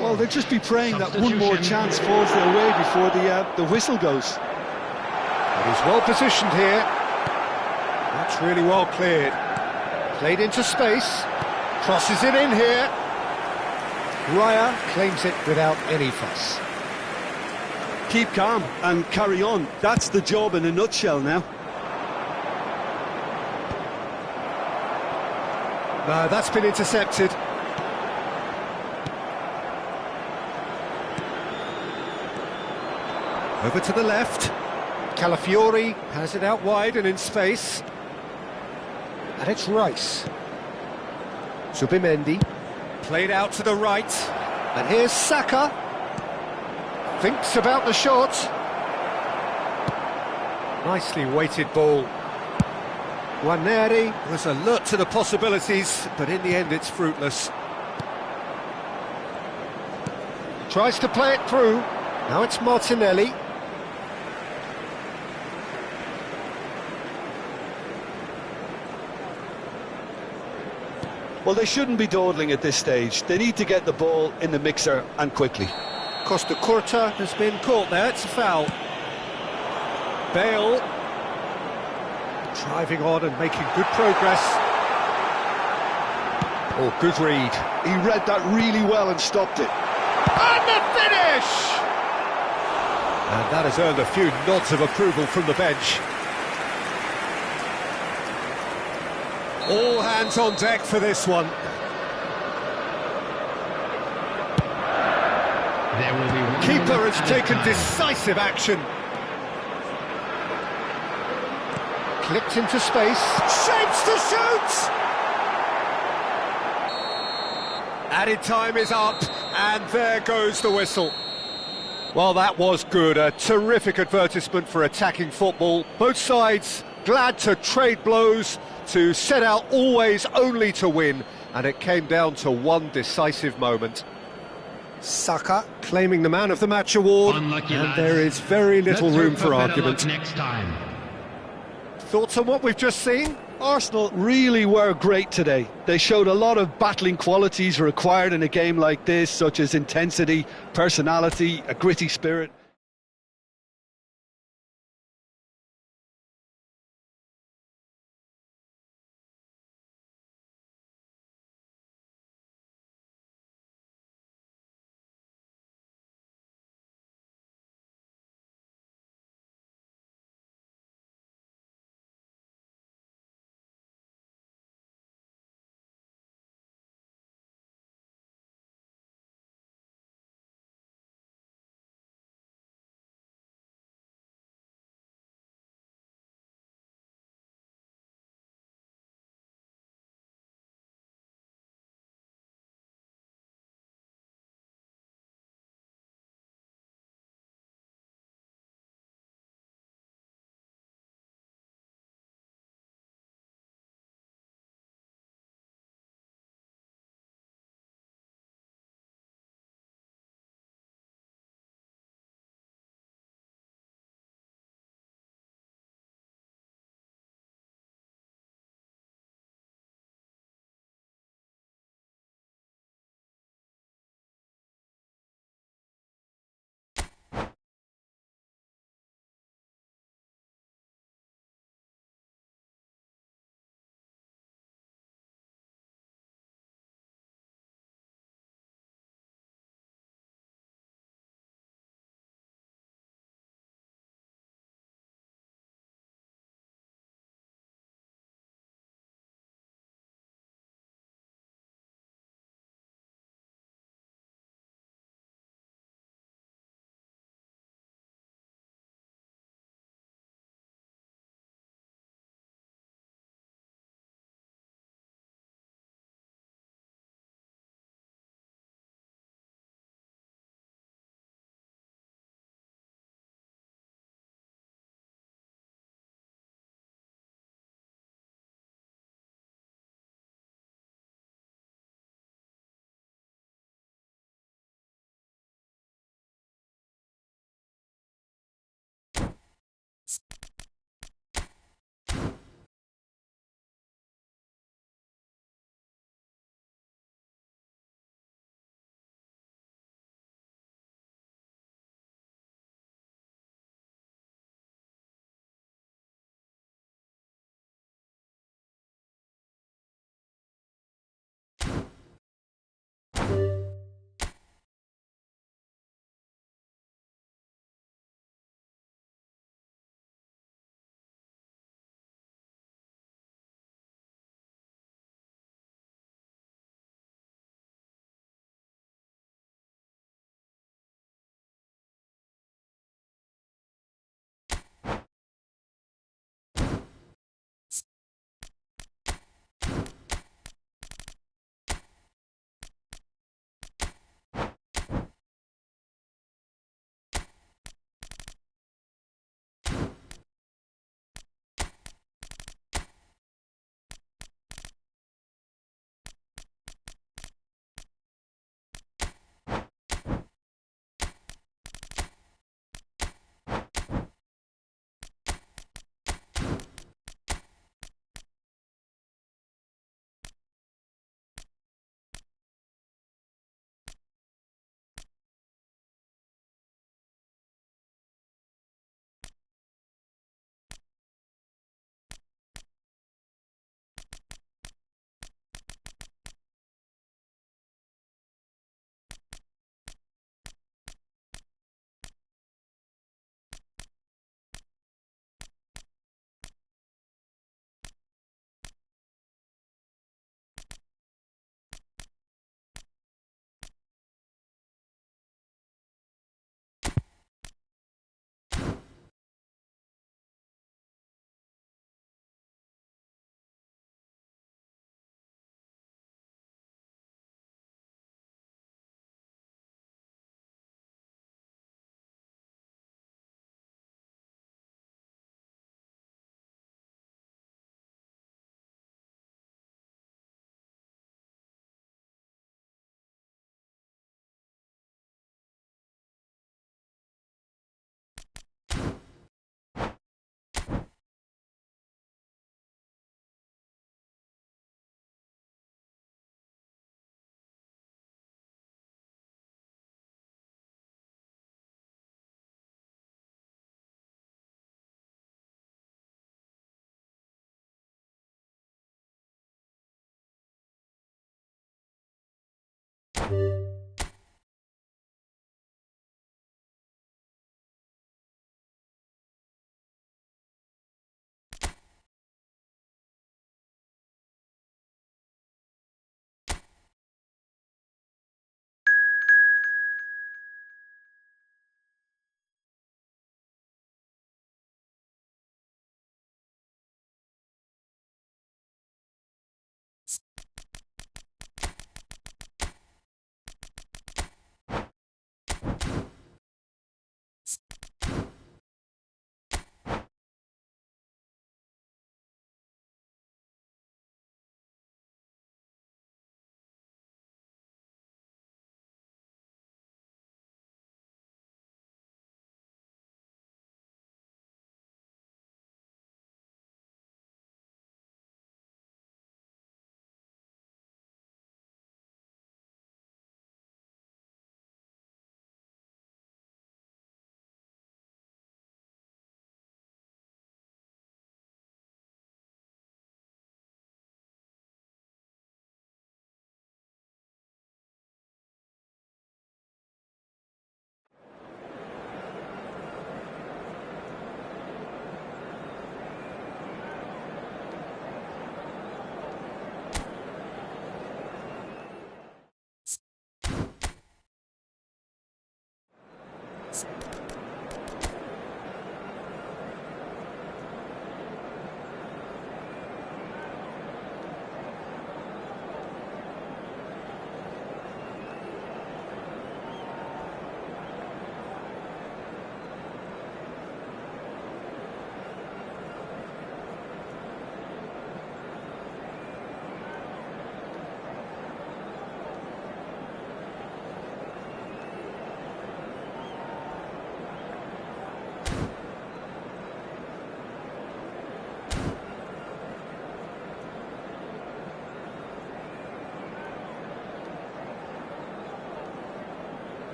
Well, they'll just be praying that one more chance falls their way before the whistle goes. But he's well positioned here. That's really well cleared. Played into space. Crosses it in here. Raya claims it without any fuss. Keep calm and carry on. That's the job in a nutshell now. No, that's been intercepted. Over to the left. Calafiori has it out wide and in space. And it's Rice. Zubimendi. Played out to the right. And here's Saka. Thinks about the shot. Nicely weighted ball. Guarneri was alert to the possibilities, but in the end it's fruitless. Tries to play it through. Now it's Martinelli. Well, they shouldn't be dawdling at this stage. They need to get the ball in the mixer and quickly. Costa Curta has been caught there, it's a foul. Bale driving on and making good progress. Oh, good read. He read that really well and stopped it. And the finish! And that has earned a few nods of approval from the bench. All hands on deck for this one. There will be one Keeper has at a taken time. decisive action. Clipped into space. Shapes to shoot! Added time is up, and there goes the whistle. Well, that was good. A terrific advertisement for attacking football. Both sides glad to trade blows, to set out always only to win, and it came down to one decisive moment. Saka claiming the Man of the Match award, Unlucky, and lads. there is very little Let's room hope for better argument. luck next time. Thoughts on what we've just seen? Arsenal really were great today. They showed a lot of battling qualities required in a game like this, such as intensity, personality, a gritty spirit.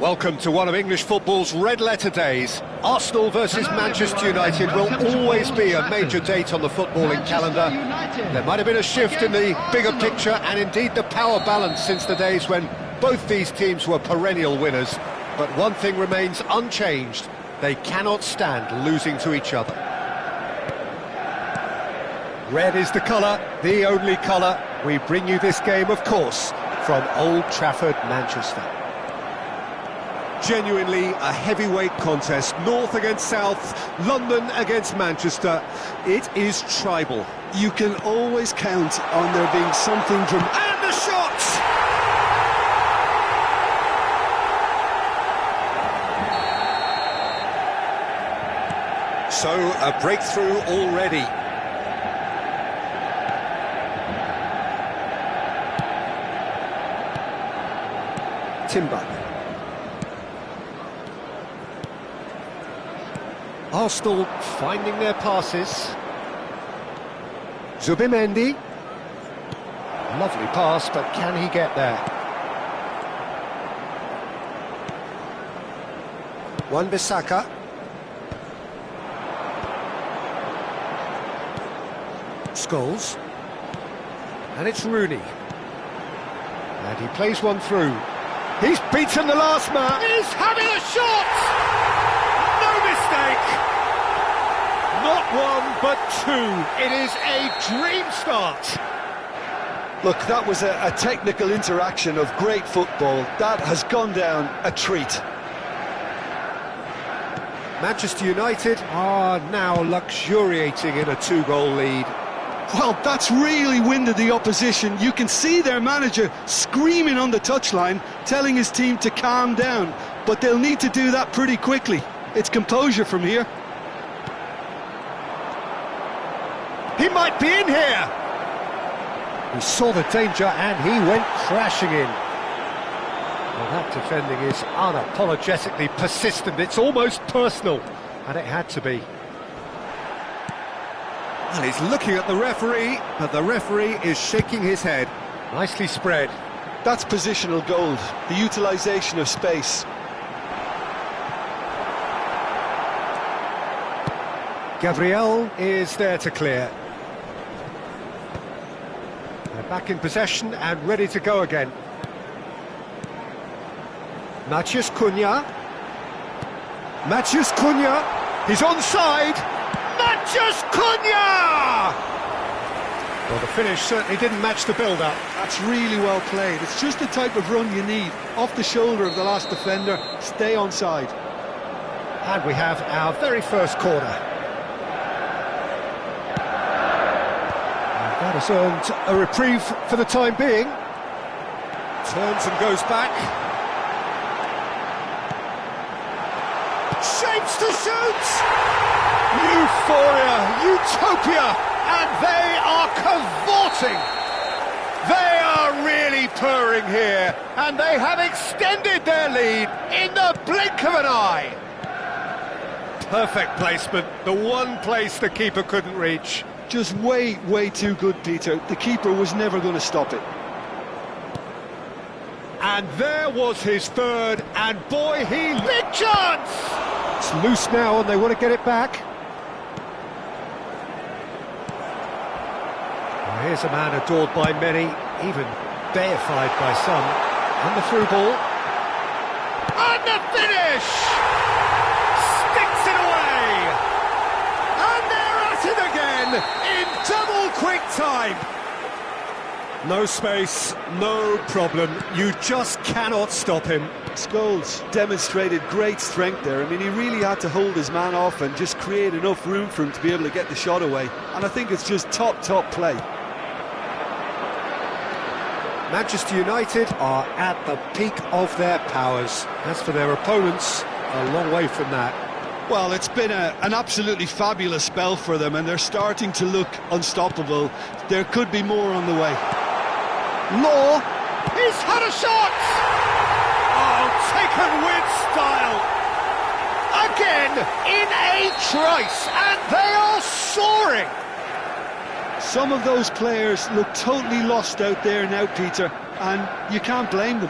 Welcome to one of English football's red-letter days. Arsenal versus Manchester United will always be a major date on the footballing calendar. There might have been a shift in the bigger picture and indeed the power balance since the days when both these teams were perennial winners. But one thing remains unchanged. They cannot stand losing to each other. Red is the colour, the only colour. We bring you this game, of course, from Old Trafford, Manchester. Genuinely a heavyweight contest, North against South, London against Manchester. It is tribal. You can always count on there being something dramatic. And the shots! So, a breakthrough already. Timber. Arsenal finding their passes. Zubimendi. Lovely pass, but can he get there? Wan-Bissaka. Scholes. And it's Rooney. And he plays one through. He's beaten the last man. He's having a shot! No mistake! Not one, but two. It is a dream start. Look, that was a technical interaction of great football. That has gone down a treat. Manchester United are now luxuriating in a two-goal lead. Well, that's really winded the opposition. You can see their manager screaming on the touchline, telling his team to calm down. But they'll need to do that pretty quickly. It's composure from here. He might be in here. He saw the danger and he went crashing in. Well, that defending is unapologetically persistent. It's almost personal, and it had to be. Well, he's looking at the referee, but the referee is shaking his head. Nicely spread. That's positional gold, the utilisation of space. Gabriel is there to clear. They're back in possession and ready to go again. Matheus Cunha. Matheus Cunha. He's onside. Matheus Cunha! Well, the finish certainly didn't match the build-up. That's really well played. It's just the type of run you need. Off the shoulder of the last defender, stay onside. And we have our very first corner. And that has earned a reprieve for the time being. Turns and goes back. Shapes to shoot! Euphoria, utopia, and they are cavorting. They are really purring here, and they have extended their lead in the blink of an eye. Perfect placement, the one place the keeper couldn't reach. Just way too good, Peter. The keeper was never going to stop it. And there was his third, and boy, big chance! It's loose now, and they want to get it back. Well, here's a man adored by many, even deified by some. And the through ball. And the finish! Sticks it away! And they're at it again, in double quick time! No space, no problem. You just cannot stop him. Scholes demonstrated great strength there. I mean, he really had to hold his man off and just create enough room for him to be able to get the shot away. And I think it's just top play. Manchester United are at the peak of their powers. As for their opponents, a long way from that. Well, it's been an absolutely fabulous spell for them, and they're starting to look unstoppable. There could be more on the way. Law, he's had a shot! Oh, taken with style! Again, in a trice, and they are soaring! Some of those players look totally lost out there now, Peter, and you can't blame them.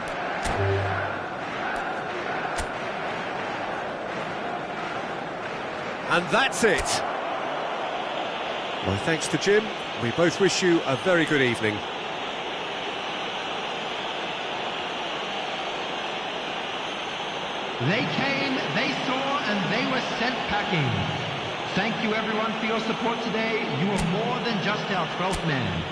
And that's it. My thanks to Jim. We both wish you a very good evening. They came, they saw, and they were sent packing. Thank you everyone for your support today. You are more than just our 12th man.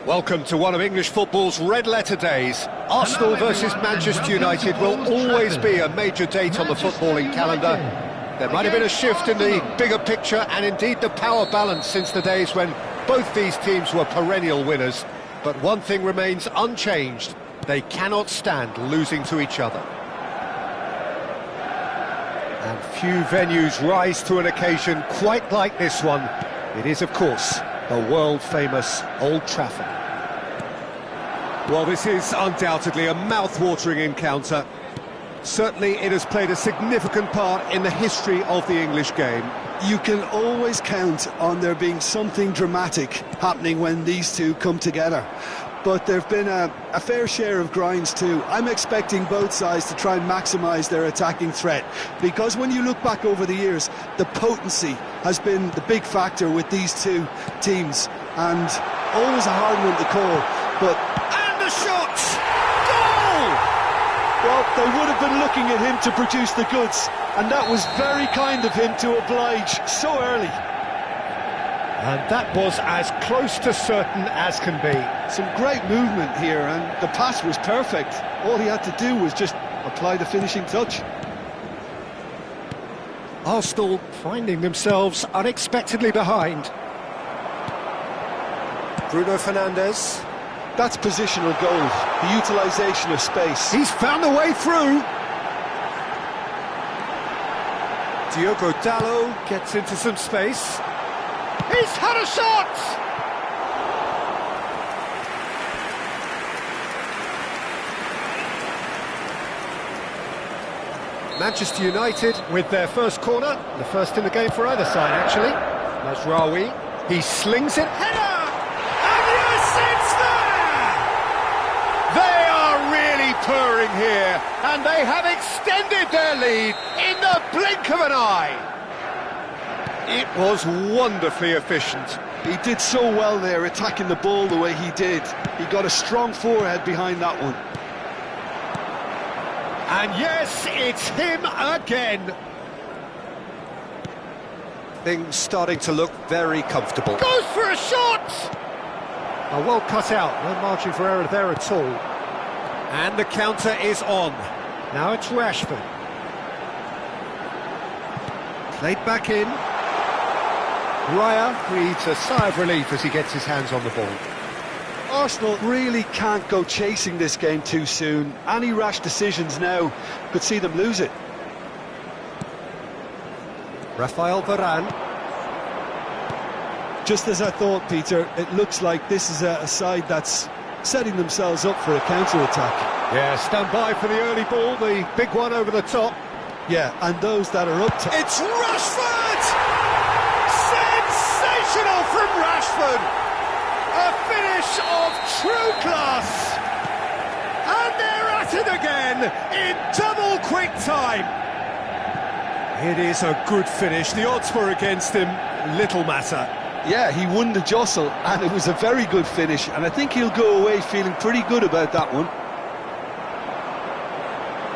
Welcome to one of English football's red-letter days. Arsenal versus Manchester United will always be a major date on the footballing calendar. There might have been a shift in the bigger picture and indeed the power balance since the days when both these teams were perennial winners. But one thing remains unchanged: they cannot stand losing to each other. And few venues rise to an occasion quite like this one. It is, of course, the world-famous Old Trafford. Well, this is undoubtedly a mouth-watering encounter. Certainly it has played a significant part in the history of the English game. You can always count on there being something dramatic happening when these two come together. But there have been a fair share of grinds too. I'm expecting both sides to try and maximise their attacking threat, because when you look back over the years, the potency has been the big factor with these two teams, and always a hard one to call. But and the shot! Goal! Well, they would have been looking at him to produce the goods, and that was very kind of him to oblige so early. And that was as close to certain as can be. Some great movement here, and the pass was perfect. All he had to do was just apply the finishing touch. Arsenal finding themselves unexpectedly behind. Bruno Fernandes. That's positional gold, the utilisation of space. He's found a way through. Diogo Dalot gets into some space. He's had a shot! Manchester United with their first corner, the first in the game for either side actually. Mazraoui, he slings it, header! And yes, it's there! They are really purring here, and they have extended their lead in the blink of an eye. It was wonderfully efficient. He did so well there, attacking the ball the way he did. He got a strong forehead behind that one. And yes, it's him again. Things starting to look very comfortable. Goes for a shot! Oh, well cut out, no margin for error there at all. And the counter is on. Now it's Rashford. Played back in. Raya breathes a sigh of relief as he gets his hands on the ball. Arsenal really can't go chasing this game too soon. Any rash decisions now could see them lose it. Rafael Varane. Just as I thought, Peter, it looks like this is a side that's setting themselves up for a counter-attack. Yeah, stand by for the early ball, the big one over the top. Yeah, and those that are up top. It's Rashford! Sensational from Rashford! A finish of true class! And they're at it again in double quick time! It is a good finish. The odds were against him, little matter. Yeah, he won the jostle, and it was a very good finish, and I think he'll go away feeling pretty good about that one.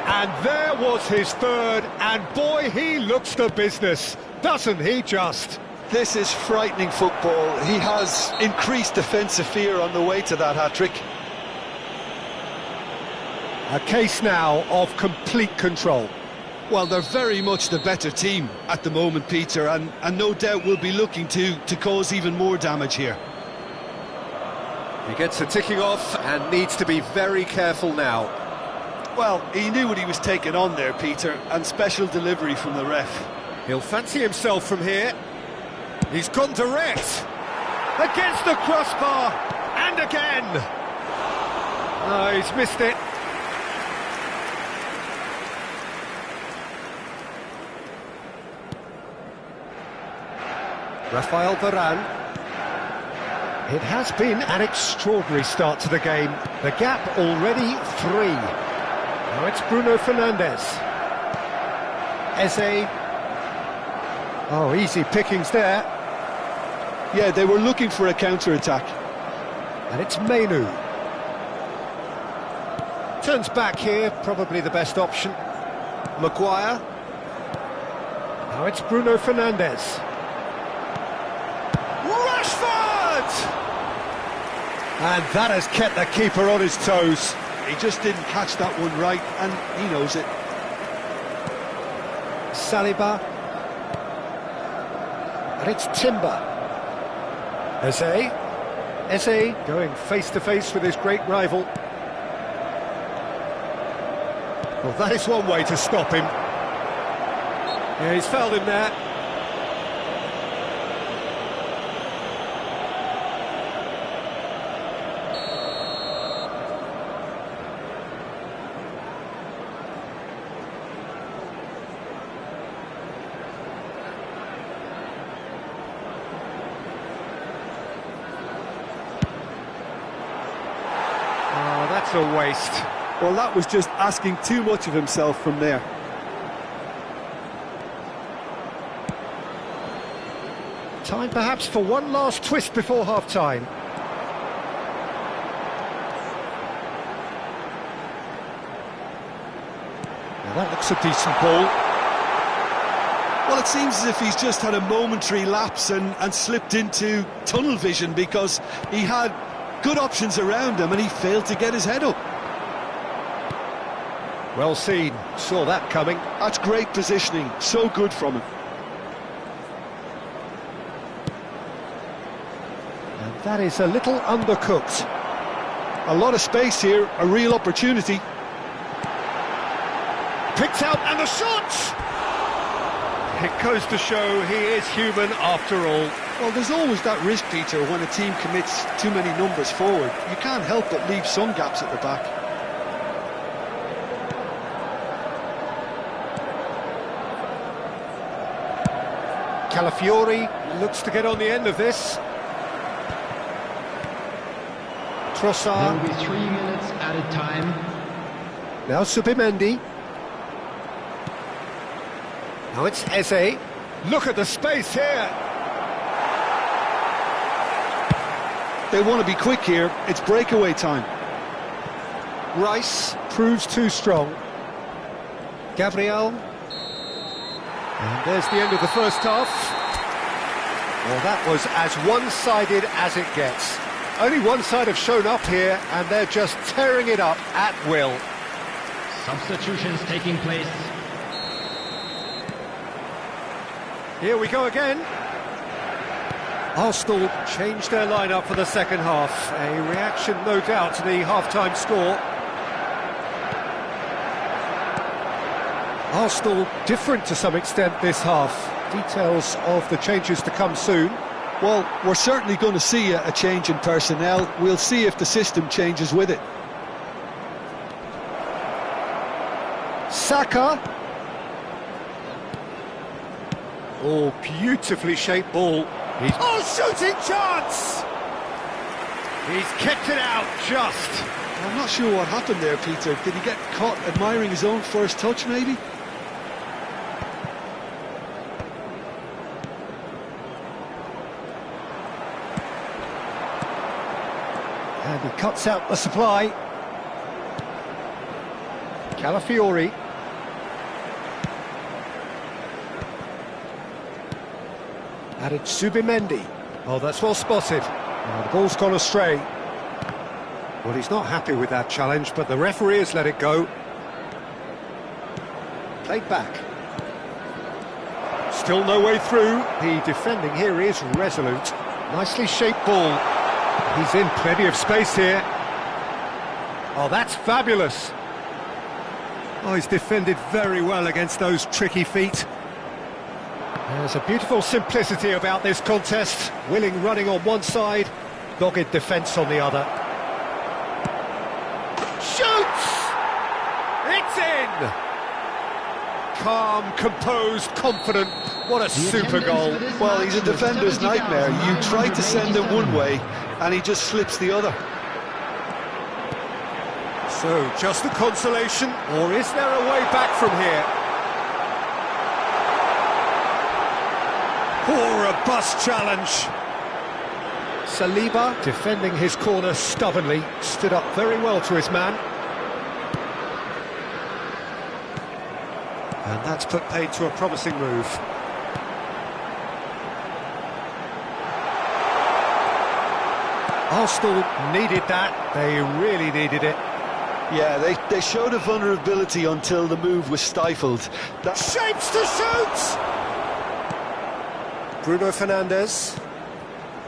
And there was his third, and boy, he looks the business, doesn't he just? This is frightening football. He has increased defensive fear on the way to that hat-trick. A case now of complete control. Well, they're very much the better team at the moment, Peter, and no doubt will be looking to cause even more damage here. He gets the ticking off and needs to be very careful now. Well, he knew what he was taking on there, Peter, and special delivery from the ref. He'll fancy himself from here. He's gone direct. Against the crossbar. And again. Oh, he's missed it. Rafael Varane. It has been an extraordinary start to the game. The gap already 3. Now it's Bruno Fernandes. Eze. Oh, easy pickings there. Yeah, they were looking for a counter-attack. And it's Mainu. Turns back here, probably the best option. Maguire. Now it's Bruno Fernandes. Rashford! And that has kept the keeper on his toes. He just didn't catch that one right, and he knows it. Saliba. And it's Timber. Eze going face-to-face with his great rival. Well, that is one way to stop him. Yeah, he's fouled him there. Oh, that's a waste. Well, that was just asking too much of himself from there. Time perhaps for one last twist before half-time. Now that looks a decent ball. Well, it seems as if he's just had a momentary lapse and slipped into tunnel vision, because he had good options around him and he failed to get his head up. Well seen, saw that coming. That's great positioning, so good from him. And that is a little undercooked. A lot of space here, a real opportunity. Picked out, and the shot! It goes to show he is human after all. Well, there's always that risk, Peter, when a team commits too many numbers forward. You can't help but leave some gaps at the back. Calafiori looks to get on the end of this. Trossard. There will be 3 minutes added time. Now Subimendi. Now it's Eze. Look at the space here. They want to be quick here. It's breakaway time. Rice proves too strong. Gabriel. And there's the end of the first half. Well, that was as one-sided as it gets. Only one side have shown up here, and they're just tearing it up at will. Substitutions taking place. Here we go again. Arsenal changed their lineup for the second half. A reaction, no doubt, to the half-time score. Arsenal different to some extent this half. Details of the changes to come soon. Well, we're certainly going to see a change in personnel. We'll see if the system changes with it. Saka. Oh, beautifully shaped ball. Shooting chance! He's kept it out, just. I'm not sure what happened there, Peter. Did he get caught admiring his own first touch, maybe? And he cuts out the supply. Calafiori. And it's Subimendi. Oh, that's well spotted. Oh, the ball's gone astray. Well, he's not happy with that challenge, but the referee has let it go. Played back. Still no way through. The defending here is resolute. Nicely shaped ball. He's in plenty of space here. Oh, that's fabulous. Oh, he's defended very well against those tricky feet. There's a beautiful simplicity about this contest. Willing running on one side, dogged defence on the other. Shoots! It's in! Calm, composed, confident. What a super goal. Well, he's a defender's nightmare. You try to send him one way, and he just slips the other. So, just a consolation, or is there a way back from here? Poor robust challenge. Saliba, defending his corner stubbornly, stood up very well to his man. And that's put paid to a promising move. Arsenal needed that. They really needed it. Yeah, they showed a vulnerability until the move was stifled. That Shapes to shoot! Bruno Fernandes.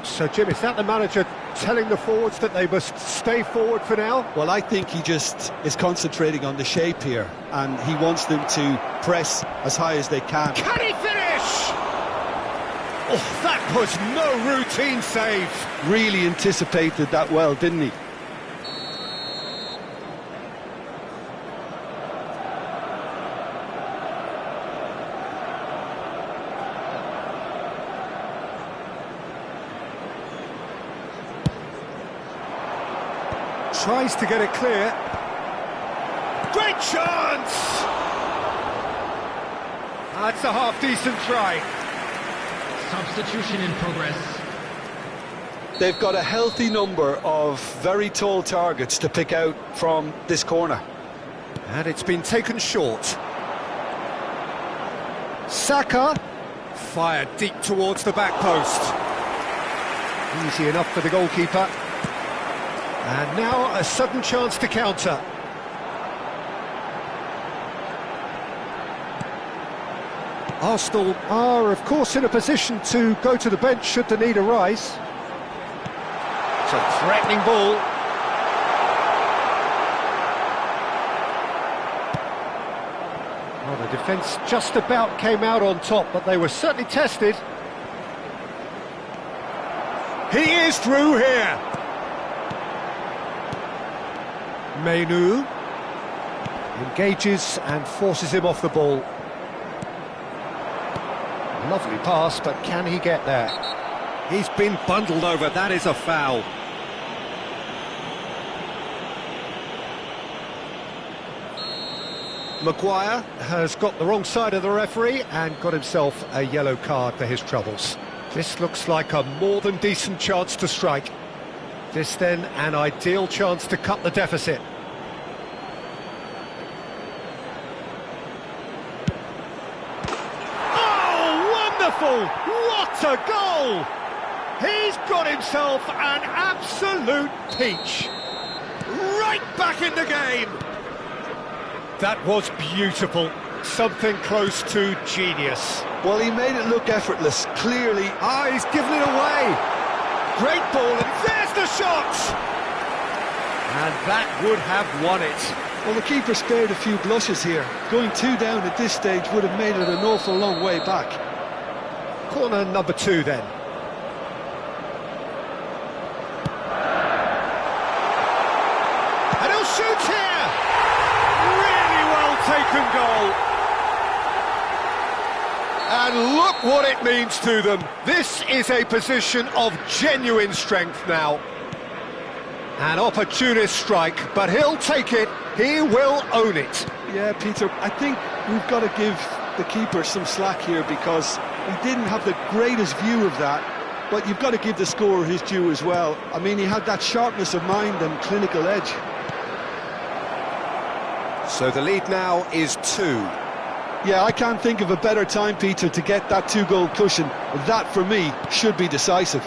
So, Jim, is that the manager telling the forwards that they must stay forward for now? Well, I think he just is concentrating on the shape here, and he wants them to press as high as they can. Can he finish? Oh, that was no routine save. Really anticipated that well, didn't he? Tries to get it clear. Great chance! That's a half-decent try. Substitution in progress. They've got a healthy number of very tall targets to pick out from this corner. And it's been taken short. Saka fired deep towards the back post. Easy enough for the goalkeeper. And now a sudden chance to counter. Arsenal are, of course, in a position to go to the bench should the need arise. It's a threatening ball. Well, the defence just about came out on top, but they were certainly tested. He is through here. Mainu engages and forces him off the ball. Lovely pass, but can he get there? He's been bundled over, that is a foul. Maguire has got the wrong side of the referee and got himself a yellow card for his troubles. This looks like a more than decent chance to strike. This then an ideal chance to cut the deficit. What a goal! He's got himself an absolute peach. Right back in the game. That was beautiful. Something close to genius. Well, he made it look effortless, clearly. He's given it away. Great ball, and there's the shot! And that would have won it. Well, the keeper spared a few blushes here. Going 2 down at this stage would have made it an awful long way back. Corner number 2 then. And he'll shoot here! Really well taken goal. And look what it means to them. This is a position of genuine strength now. An opportunist strike, but he'll take it. He will own it. Yeah, Peter, I think we've got to give the keeper some slack here because he didn't have the greatest view of that, but you've got to give the scorer his due as well. I mean, he had that sharpness of mind and clinical edge. So the lead now is 2. Yeah, I can't think of a better time, Peter, to get that 2-goal cushion. That, for me, should be decisive.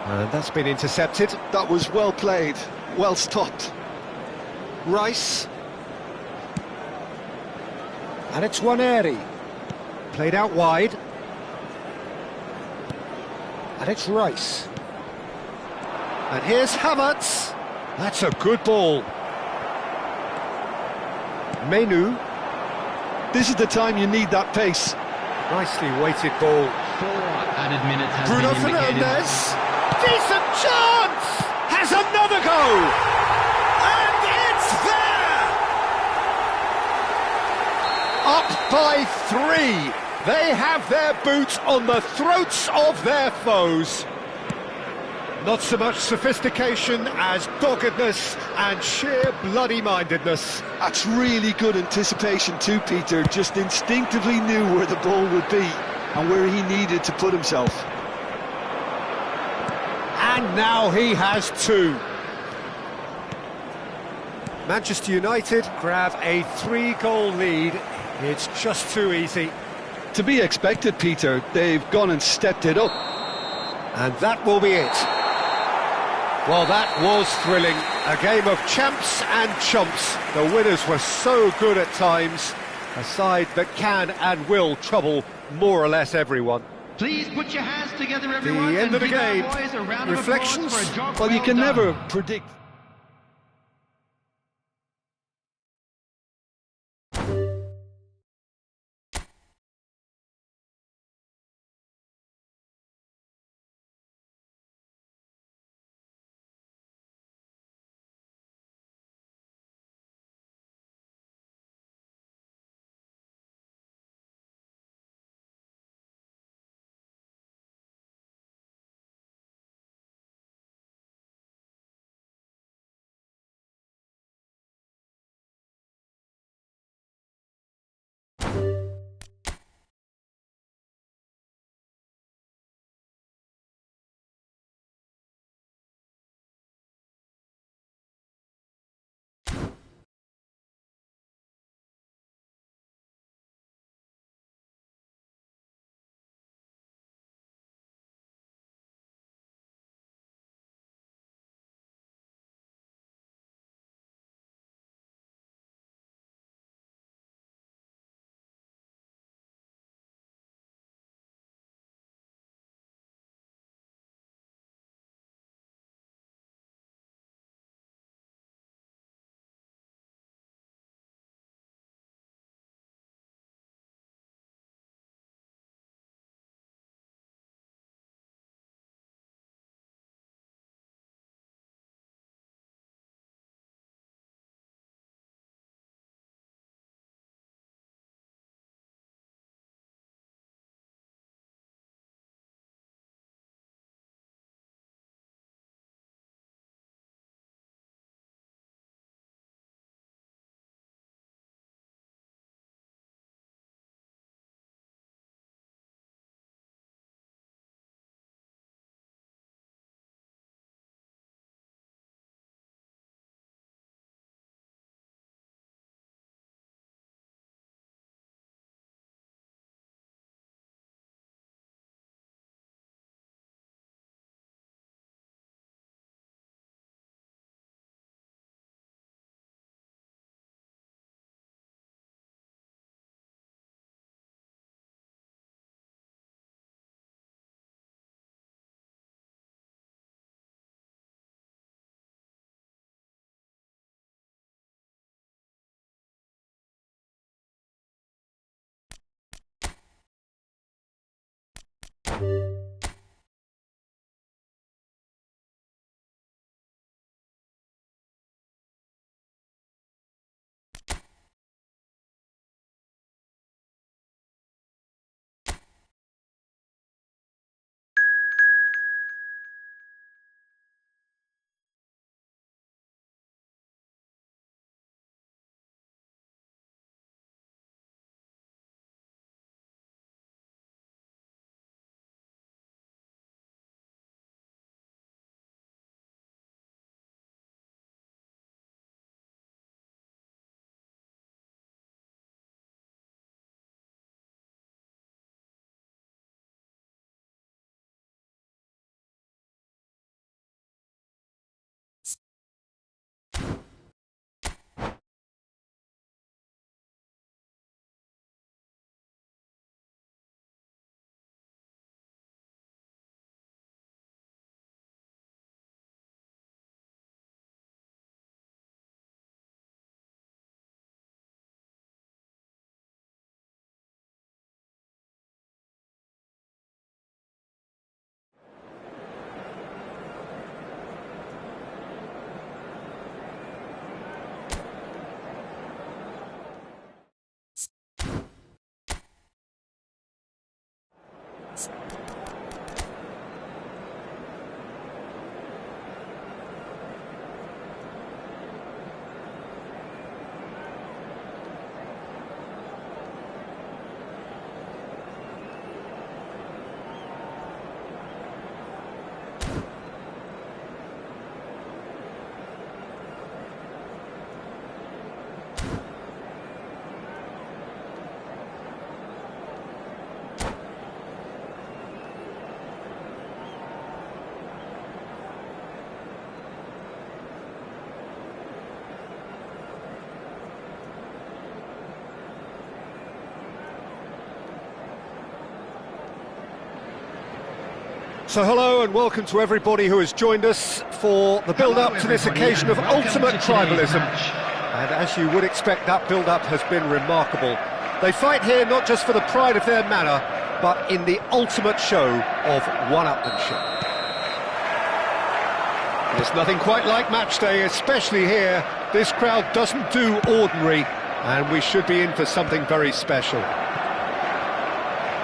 And that's been intercepted. That was well played, well stopped. Rice. And it's Waneri. Played out wide. And it's Rice. And here's Havertz. That's a good ball. Mainu. This is the time you need that pace. Nicely weighted ball. 4 added minutes has Bruno been indicated. Fernandes. Decent chance! Has another go! And it's there! Up by 3. They have their boots on the throats of their foes. Not so much sophistication as doggedness and sheer bloody-mindedness. That's really good anticipation too, Peter. Just instinctively knew where the ball would be and where he needed to put himself. And now he has 2. Manchester United grab a 3-goal lead. It's just too easy. To be expected, Peter. They've gone and stepped it up. And that will be it. Well, that was thrilling. A game of champs and chumps. The winners were so good at times. A side that can and will trouble more or less everyone. Please put your hands together, everyone. The end and of the give our game. boys a round of Reflections? applause for a job Well, you can done. never predict So hello and welcome to everybody who has joined us for the build-up to this occasion of ultimate tribalism. And as you would expect, that build-up has been remarkable. They fight here not just for the pride of their manor, but in the ultimate show of one-upmanship. There's nothing quite like match day, especially here. This crowd doesn't do ordinary, and we should be in for something very special.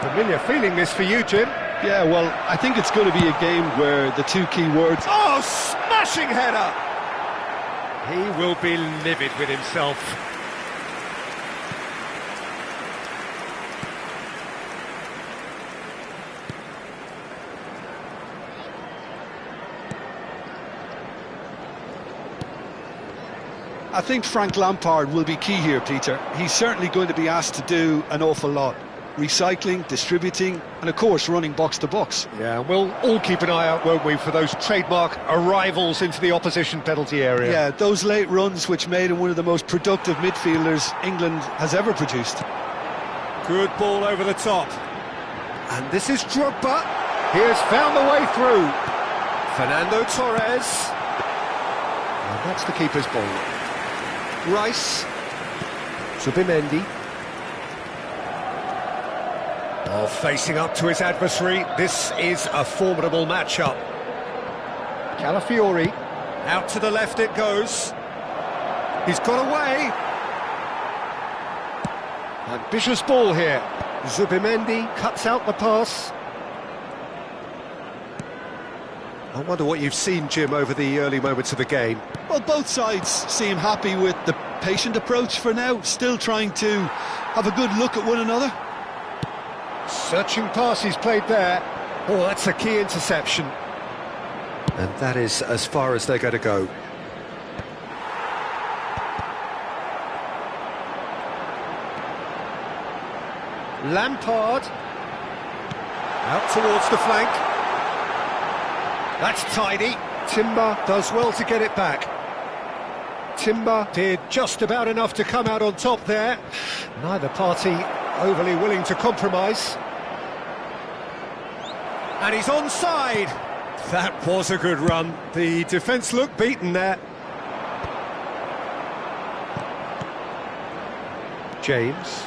Familiar feeling this for you, Jim? Yeah, well, I think it's going to be a game where the two key words... Oh, smashing header! He will be livid with himself. I think Frank Lampard will be key here, Peter. He's certainly going to be asked to do an awful lot. Recycling, distributing, and of course running box to box. Yeah, we'll all keep an eye out, won't we, for those trademark arrivals into the opposition penalty area. Yeah, those late runs which made him one of the most productive midfielders England has ever produced. Good ball over the top. And this is Drogba. He has found the way through. Fernando Torres. And that's the keeper's ball. Rice. Zubimendi. Oh, facing up to his adversary, this is a formidable matchup. Calafiori, out to the left it goes. He's got away. Ambitious ball here. Zubimendi cuts out the pass. I wonder what you've seen, Jim, over the early moments of the game. Well, both sides seem happy with the patient approach for now, still trying to have a good look at one another. Searching pass he's played there. Oh, that's a key interception. And that is as far as they're going to go. Lampard. Out towards the flank. That's tidy. Timber does well to get it back. Timber did just about enough to come out on top there. Neither party overly willing to compromise. And he's onside. That was a good run. The defence looked beaten there. James.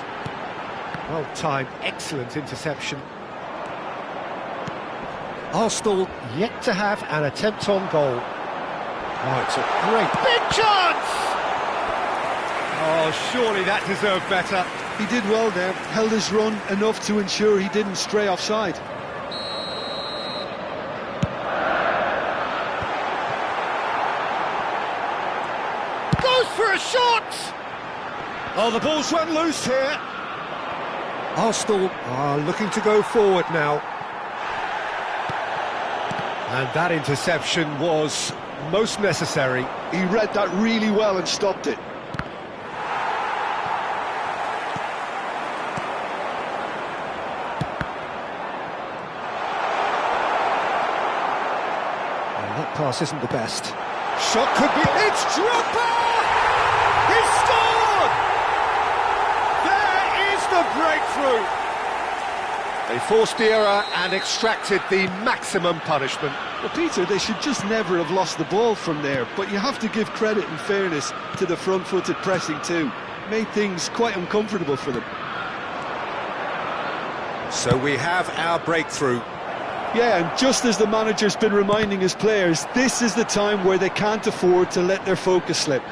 Well timed, excellent interception. Arsenal yet to have an attempt on goal. Oh, it's a great big chance! Oh, surely that deserved better. He did well there, held his run enough to ensure he didn't stray offside. Goes for a shot! Oh, the ball's run loose here. Arsenal are looking to go forward now. And that interception was most necessary. He read that really well and stopped it. Well, that pass isn't the best. Shot could be... It's Drogba! He scored! There is the breakthrough! They forced the error and extracted the maximum punishment. Well, Peter, they should just never have lost the ball from there, but you have to give credit and fairness to the front-footed pressing too. Made things quite uncomfortable for them. So we have our breakthrough. Yeah, and just as the manager's been reminding his players, this is the time where they can't afford to let their focus slip.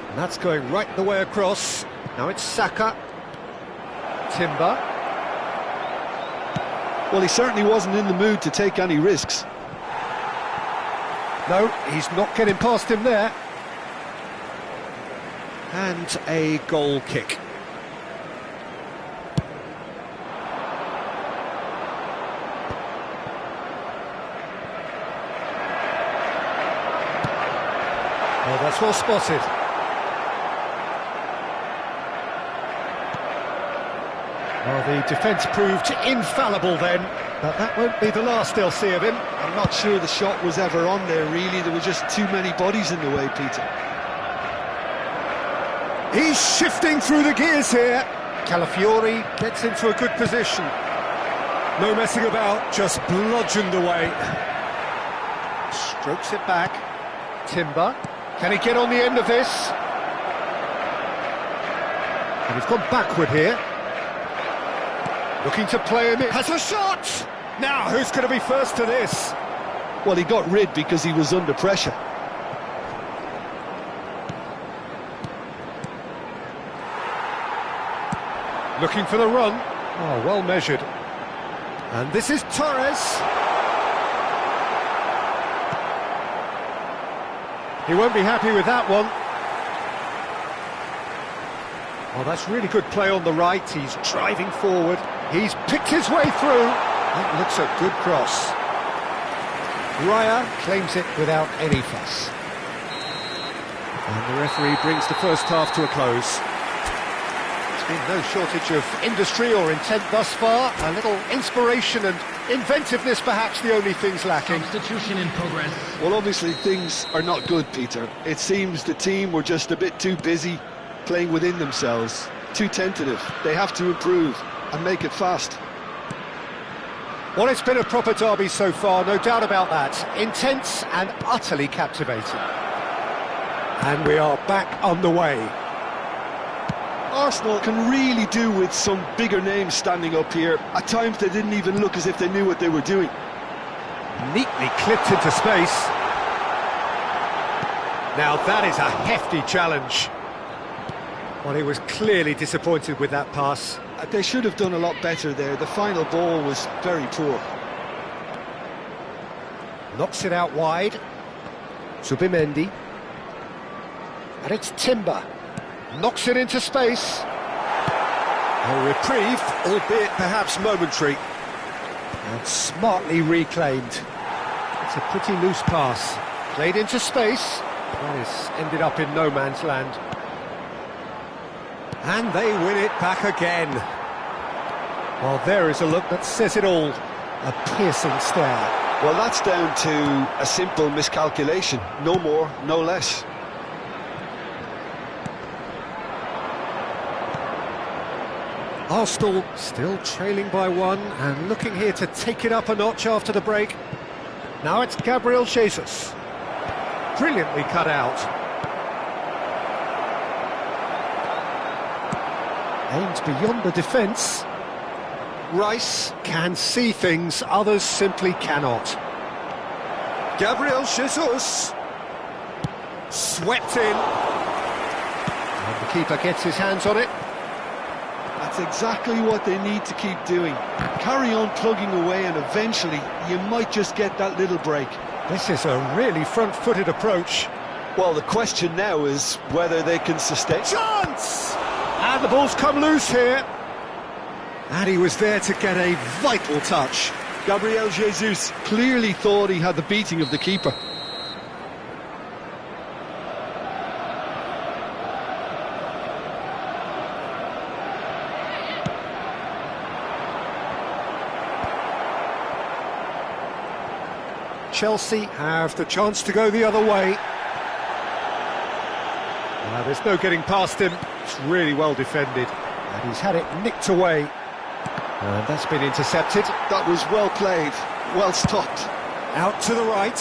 And that's going right the way across. Now it's Saka. Timber. Well, he certainly wasn't in the mood to take any risks. No, he's not getting past him there. And a goal kick. Oh, that's well spotted. Well, the defence proved infallible then, but that won't be the last they'll see of him. I'm not sure the shot was ever on there, really. There were just too many bodies in the way, Peter. He's shifting through the gears here. Calafiori gets into a good position. No messing about, just bludgeoned away. Strokes it back. Timber. Can he get on the end of this? And he's gone backward here. Looking to play him in. Has a shot! Now, who's going to be first to this? Well, he got rid because he was under pressure. Looking for the run. Oh, well measured. And this is Torres. He won't be happy with that one. Oh, that's really good play on the right. He's driving forward. He's picked his way through. That looks a good cross. Raya claims it without any fuss. And the referee brings the first half to a close. There's been no shortage of industry or intent thus far. A little inspiration and inventiveness, perhaps the only things lacking. Substitution in progress. Well, obviously things are not good, Peter. It seems the team were just a bit too busy playing within themselves, too tentative. They have to improve and make it fast. Well, it's been a proper derby so far, no doubt about that. Intense and utterly captivating. And we are back underway. Arsenal can really do with some bigger names standing up here. At times they didn't even look as if they knew what they were doing. Neatly clipped into space. Now that is a hefty challenge. Well, he was clearly disappointed with that pass. They should have done a lot better there. The final ball was very poor. Knocks it out wide. Zubimendi. And it's Timber. Knocks it into space. A reprieve, albeit perhaps momentary. And smartly reclaimed. It's a pretty loose pass. Played into space. That is ended up in no man's land. And they win it back again. Well, there is a look that says it all. A piercing stare. Well, that's down to a simple miscalculation. No more, no less. Arsenal still trailing by one and looking here to take it up a notch after the break. Now it's Gabriel Jesus. Brilliantly cut out. Aimed beyond the defence. Rice can see things others simply cannot. Gabriel Jesus. Swept in. And the keeper gets his hands on it. That's exactly what they need to keep doing. Carry on plugging away and eventually you might just get that little break. This is a really front-footed approach. Well, the question now is whether they can sustain. Chance! And the ball's come loose here. And he was there to get a vital touch. Gabriel Jesus clearly thought he had the beating of the keeper. Chelsea have the chance to go the other way. There's no getting past him. It's really well defended. And he's had it nicked away. And that's been intercepted. That was well played, well stopped. Out to the right.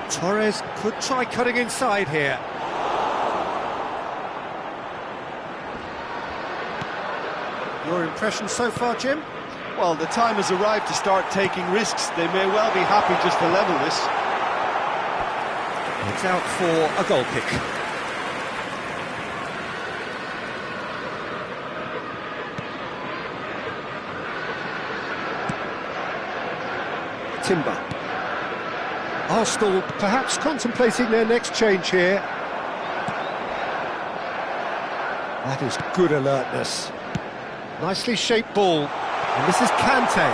Torres could try cutting inside here. Your impression so far, Jim? Well, the time has arrived to start taking risks. They may well be happy just to level this. It's out for a goal kick. Timber. Arsenal perhaps contemplating their next change here. That is good alertness. Nicely shaped ball. And this is Kante.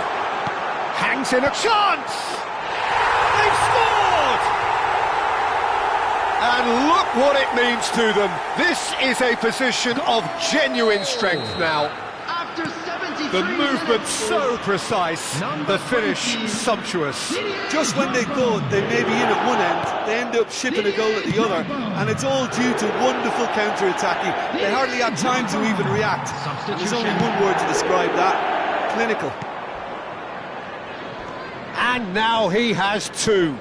Hangs in a chance! They've scored! And look what it means to them. This is a position of genuine strength now. After 73 The movement so precise, the finish sumptuous. Just when they thought they may be in at one end, they end up shipping a goal at the other, and it's all due to wonderful counter-attacking. They hardly had time to even react. There's only one word to describe that: clinical. And now he has two.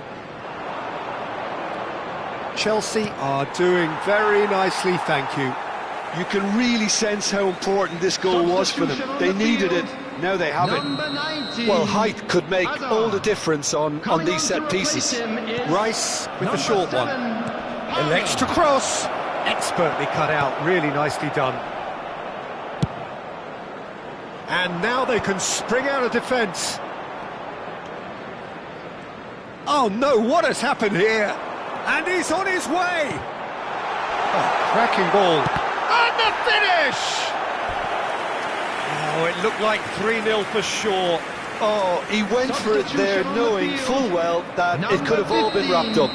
Chelsea are doing very nicely, thank you. You can really sense how important this goal was for them. They needed it, now they have it. Well, height could make all the difference on these set pieces. Rice with the short one. Elects to cross. Expertly cut out, really nicely done. And now they can spring out of defence. Oh no, what has happened here? And he's on his way! Oh, cracking ball. And the finish! Oh, it looked like 3-0 for sure. Oh, he went for it there knowing full well that it could have all been wrapped up.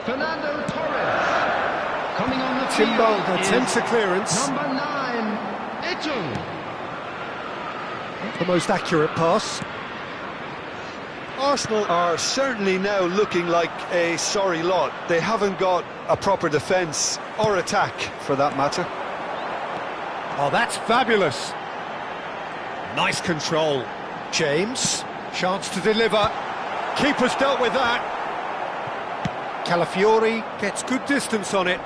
Fernando Torres. Coming on the Timber field attempts is a clearance. number 9, Eto. The most accurate pass. Arsenal are certainly now looking like a sorry lot. They haven't got a proper defence, or attack for that matter. Oh, that's fabulous. Nice control. James, chance to deliver. Keeper's dealt with that. Calafiori gets good distance on it.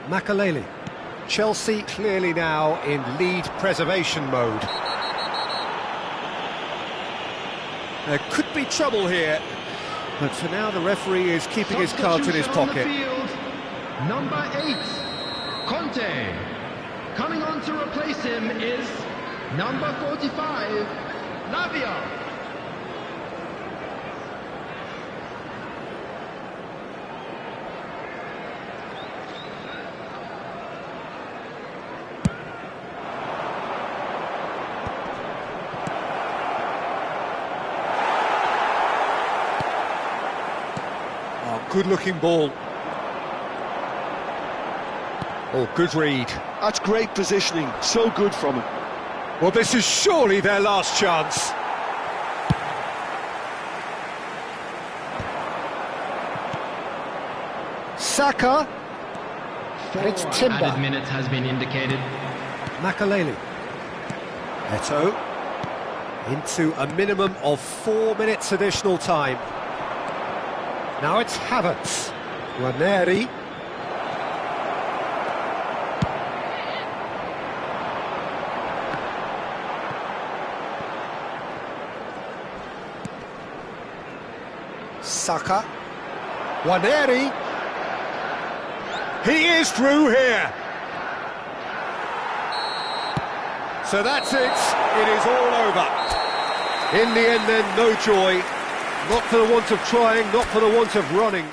Makaleli. Chelsea clearly now in lead preservation mode. There could be trouble here, but for now the referee is keeping his cards in his pocket. Number 8, Conte. Coming on to replace him is number 45, Lavia. Good-looking ball. Oh, good read. That's great positioning, so good from him. Well, this is surely their last chance. Saka. And it's Timber. Added minutes has been indicated. Makaleli. Eto. Into a minimum of 4 minutes additional time. Now it's Havertz. Ranieri. Saka. Ranieri. He is through here. So that's it. It is all over. In the end then, no joy. Not for the want of trying, not for the want of running.